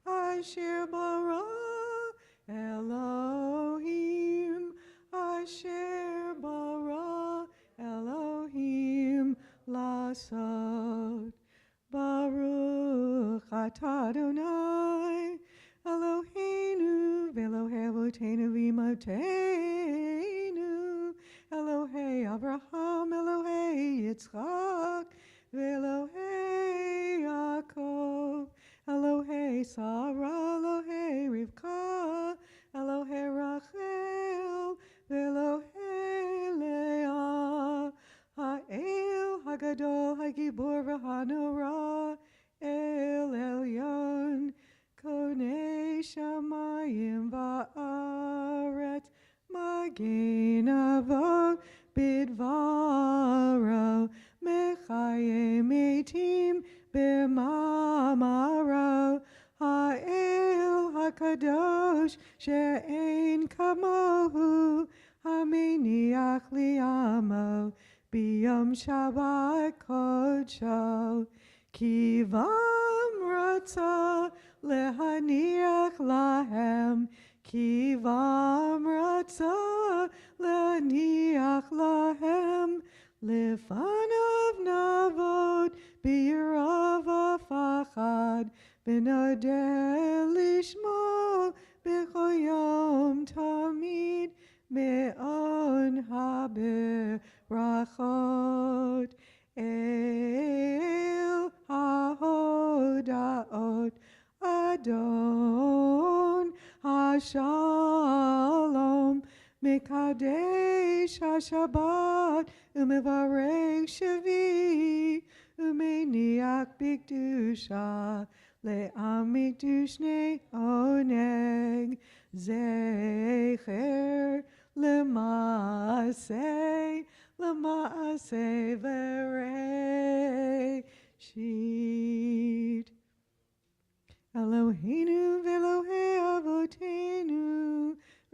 Asher bara Elohim, Asher bara Elohim lasot. Baruch atah Adonai Eloheinu v'Elohei avotenu v'imotenu, Elohei Avraham, Elohei Yitzchak, v'Elohei Yaakov, Elohei Sarah, Elohei Rivka, Elohei Rachel, v'Elohei Leah, Ha'el Hagadol Hagibor v'Hanora, El Elyon, Konei Shamayim va'aretz, Magen Avo bidvaro, Mechaye Metim b'mamaro, Ha'el HaKadosh she'ein kamohu, Hameniach li'amo b'yom Shabbat kodsho, Kivam ratza lehaniach lahem, Kivam ratza lehaniach lahem, Lefanav navod b'yirav v'fachad, v'nodeh lishmo b'chol yom tamid, me'on haberachot. El hahodaot Adon hashalom, mekadesh hashabbat, umevarech shavi, umeniach b'kedusha, le'am mikdushnei oneg, zecher Lema'aseh, Lema'aseh v'reishit. Eloheinu v'Elohei avotenu,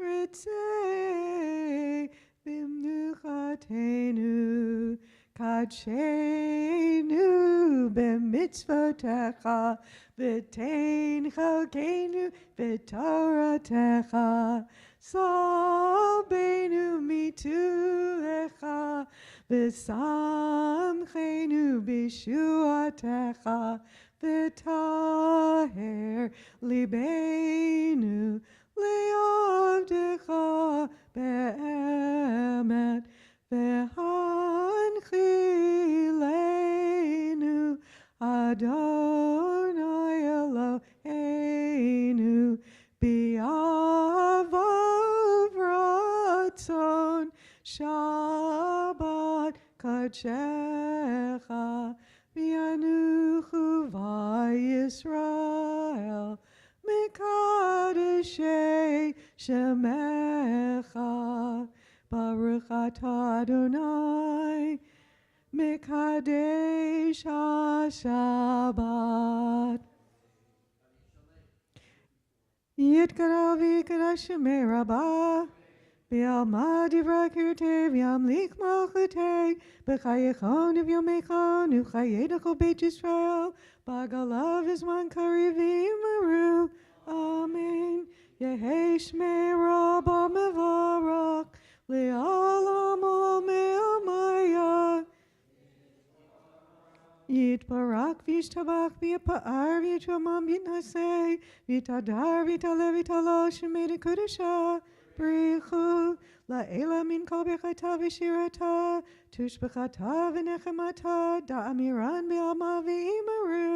ritzei b'mnuchatenu, kadshenu b'mitzvotecha, v'tein chalkeinu v'toratecha, Salbeinu mitulecha, v'samchenu b'shuatecha, v'taher libeinu le'avdecha be'emet, v'hanchilenu Adonai Eloheinu bi'avav ratzon, Shabbat kadshecha, v'yanuchu v'Yisrael, mikadeshei shemecha, Baruch atah Adonai, mikadesh ha-Shabbat. Yitkara v'yikara shemei rabbah, V'yalma divra kirtei v'yamlik malchutei, b'chayechon v'yomechon u'chayedachol Beit Yisrael, b'agalav v'zman kariv v'imaru. Amen. Yehi shmei Rabba mevarach, Le'alam olam maya. Yitbarak v'yishtabach v'yipa'ar v'yitramam v'yitnaseh v'yitadar v'yitale v'yitalo shemedi kudasha b'richu la'ela min kol bechata v'shirata tushbechata v'nechemata da'amiran v'alma v'imaru.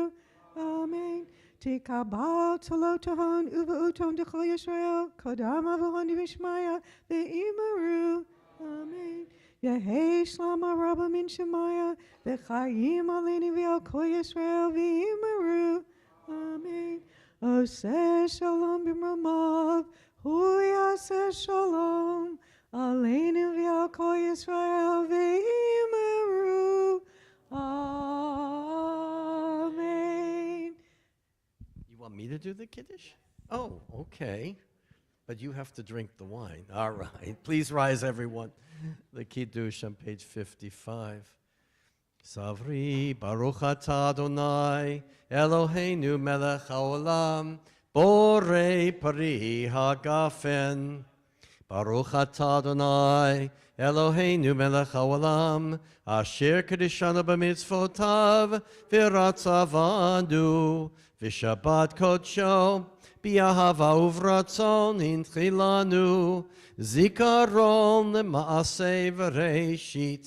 Amen. Tikabal tolo tahon uva uton dechol Yisrael kodam avahon v'shmaya v'imaru. Amen. Yehei shlama rabba min shemaya v'chayim aleni v'al kol Yisrael v'imaru. Amen. Oseh shalom b'mramav hu yaseh shalom aleni v'al kol Yisrael v'imaru. Amen. You want me to do the Kiddush? Oh, okay. But you have to drink the wine. All right. Please rise, everyone. The Kiddush on page 55. Savri Baruch atah Adonai Eloheinu melech haolam borei pari hagafen. Baruch atah Adonai Eloheinu melech haolam asher kedishanu b'mitzvotav v'ratzavanu v'shabbat kodsho b'ahava uvratzon hinchilanu zikaron maaseh v'reishit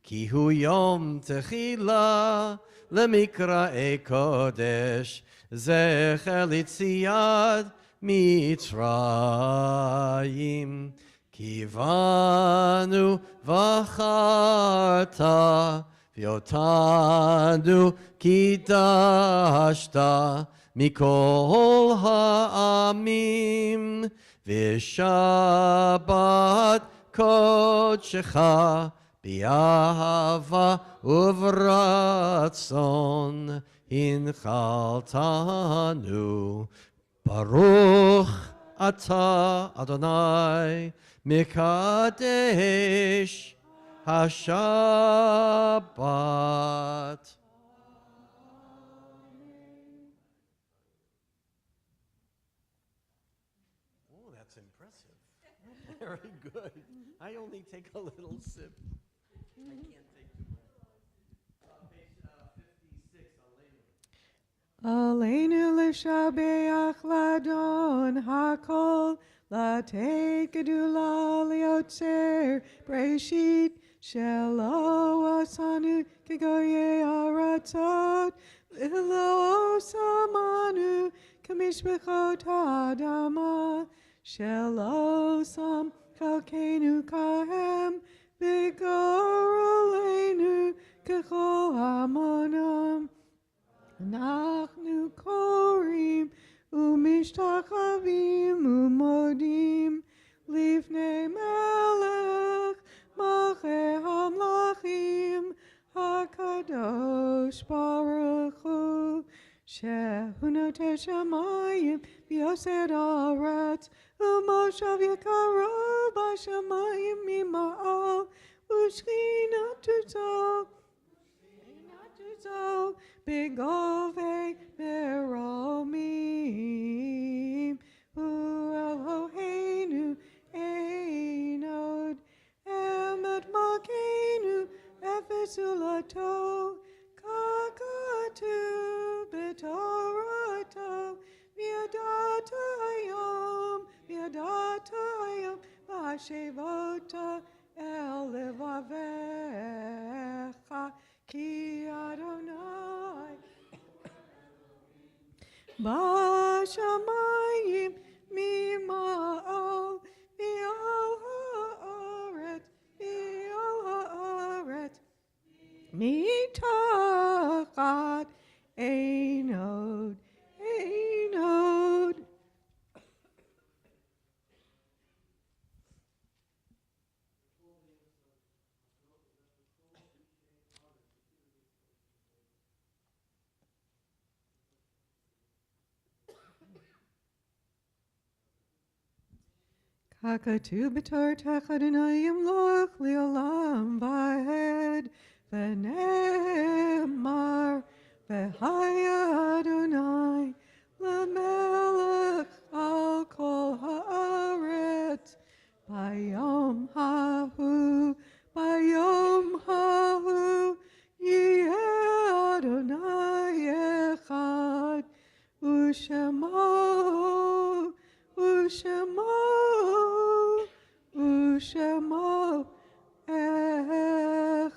ki hu yom techila lemikra kodesh zecher litziad mitzrayim kivanu v'charta v'yotanu kidashta mikol ha'amim v'shabbat kodshecha bi'ahava uvratzon hinchaltanu. Baruch atah Adonai mikadesh hashabbat. Oh, that's impressive. Very good. I only take a little sip. I can't take too much. Page 56, Aleinu l'shabeach ladon hakol latei gedula liotzer breshit shelo asanu kegoye aratzot v'lo samanu kamishbechot adama shelo sam kalkenu kahem v'gorolenu kechol hamonam. Nachnu korim umishtachavim umodim lifnei melech malchei hamlachim hakadosh baruch hu shehu notei shamayim v'yosed haaretz u'moshav yekaro b'shamayim mima'al u'shchinatu zo Bigove meromim hu Eloheinu einod emet makenu efesulato kakatu betorato viadatayom vashevota el levavecha ki Adonai Bashamayim mima'al v'al ha'aretz mitachat einod. Kakatu b'tor tachadinayim loch li'olam v'hed v'nemar v'haya Adonai l'melech al kol haaretz bayom Ushamo, Ushamo, Ushamo Echad.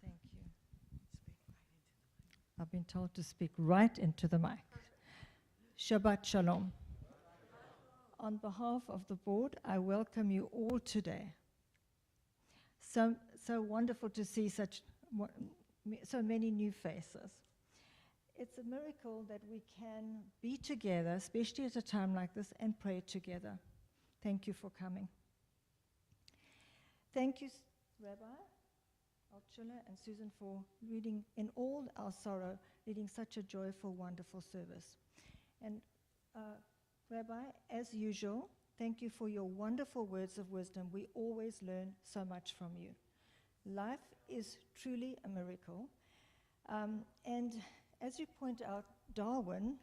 Thank you. I've been told to speak right into the mic. Shabbat Shalom. On behalf of the board, I welcome you all today. So wonderful to see so many new faces. It's a miracle that we can be together, especially at a time like this, and pray together. Thank you for coming. Thank you, Rabbi Altschula and Susan, for reading in all our sorrow, leading such a joyful, wonderful service. And Rabbi, as usual, thank you for your wonderful words of wisdom. We always learn so much from you. Life is truly a miracle. And as you point out, Darwin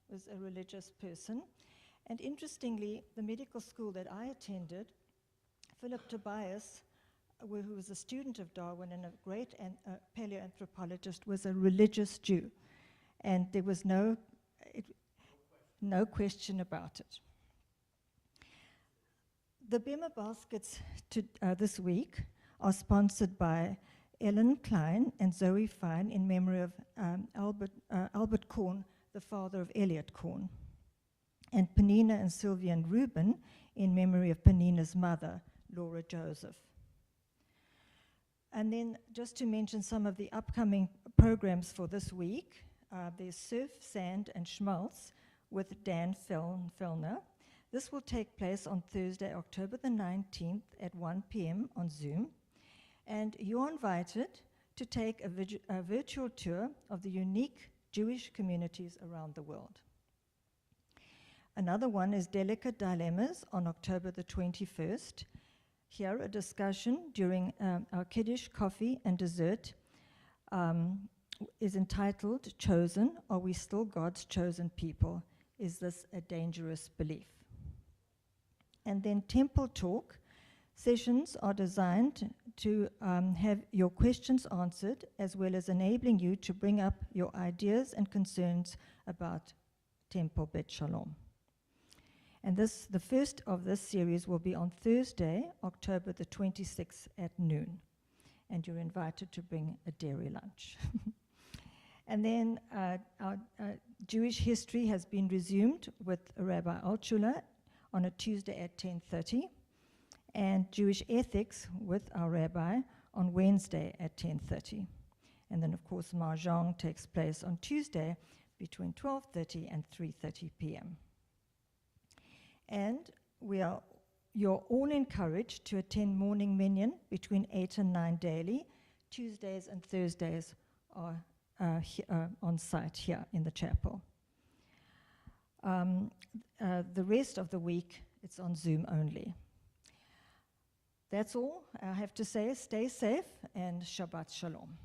was a religious person. And interestingly, the medical school that I attended, Philip Tobias, who was a student of Darwin and a great paleoanthropologist, was a religious Jew. And there was no question about it. The Bema baskets this week are sponsored by Ellen Klein and Zoe Fine in memory of Albert Korn, the father of Elliot Korn, and Penina and Sylvia and Reuben in memory of Penina's mother, Laura Joseph. And then just to mention some of the upcoming programs for this week, there's Surf, Sand, and Schmaltz with Dan Fellner. This will take place on Thursday, October the 19th at 1 p.m. on Zoom. And you're invited to take a virtual tour of the unique Jewish communities around the world. Another one is Delicate Dilemmas on October the 21st. Here, a discussion during our Kiddush, coffee, and dessert is entitled Chosen, Are We Still God's Chosen People? Is this a dangerous belief? And then Temple Talk sessions are designed to have your questions answered, as well as enabling you to bring up your ideas and concerns about Temple Beth Sholom. And the first of this series will be on Thursday, October the 26th at noon. And you're invited to bring a dairy lunch. And then our Jewish history has been resumed with Rabbi Altshula on a Tuesday at 10:30, and Jewish ethics with our rabbi on Wednesday at 10:30. And then, of course, Mahjong takes place on Tuesday between 12:30 and 3:30 p.m. And you're all encouraged to attend morning minyan between 8 and 9 daily. Tuesdays and Thursdays are on site here in the chapel. The rest of the week, it's on Zoom only. That's all I have to say. Stay safe and Shabbat Shalom.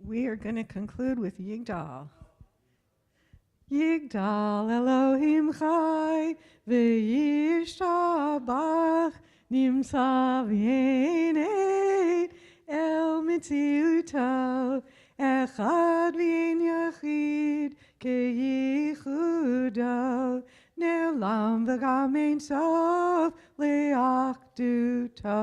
We are going to conclude with Yigdal. Yigdal Elohim Chai v'yishtabach nimtza v'yeneid el mitziuto echad v'yin yachid keyichudo ne'olam v'gam ein sof le'achduto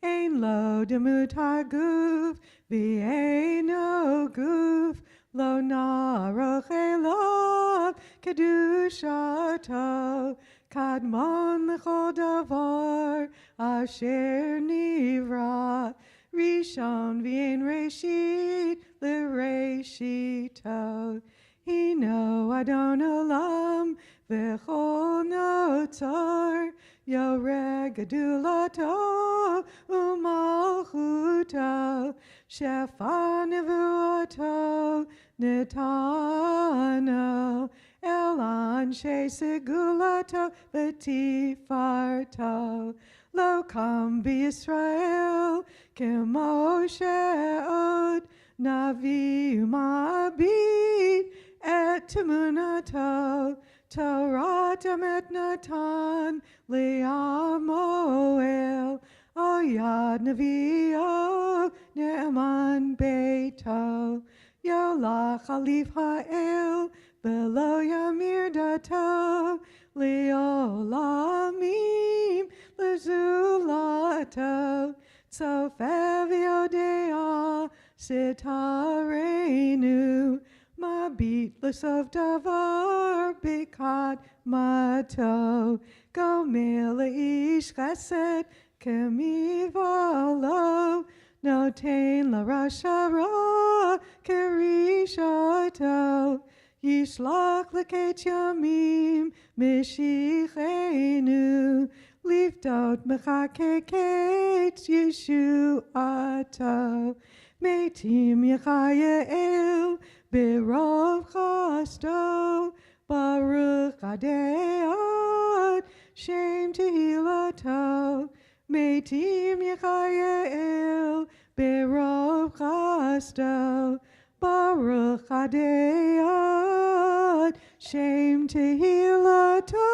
ein lo demut haguf v'eino guf Lo naroch elav kedushato kadmon lechol davar asher nivra rishon v'en reshit l'reshito hino adon olam v'chol notzar yoreh gedulato umalchuto shefa nevuato Netano el anshe segulato v'tifarto lo kam b'Yisrael k'Moshe od navi umabit et temunato Toratam et natan li'amoel oyad navio ne'eman beito Yolach alif ha'el v'lo yamir dato li'olamim l'zulato tzofev yodea sitarenu mabit l'sof davar b'kat mato gomer le'ish chesed k'mivalo Notain la rasha ra kerishato Yishlach l'ket yamim mishichenu Liftot mechakeket Yeshuato Meitim Yechayael Berov chasto Baruch Adeot Shem Tehilato Meitim Yechayael Berov chasto Baruch Adeot Shem Tehilato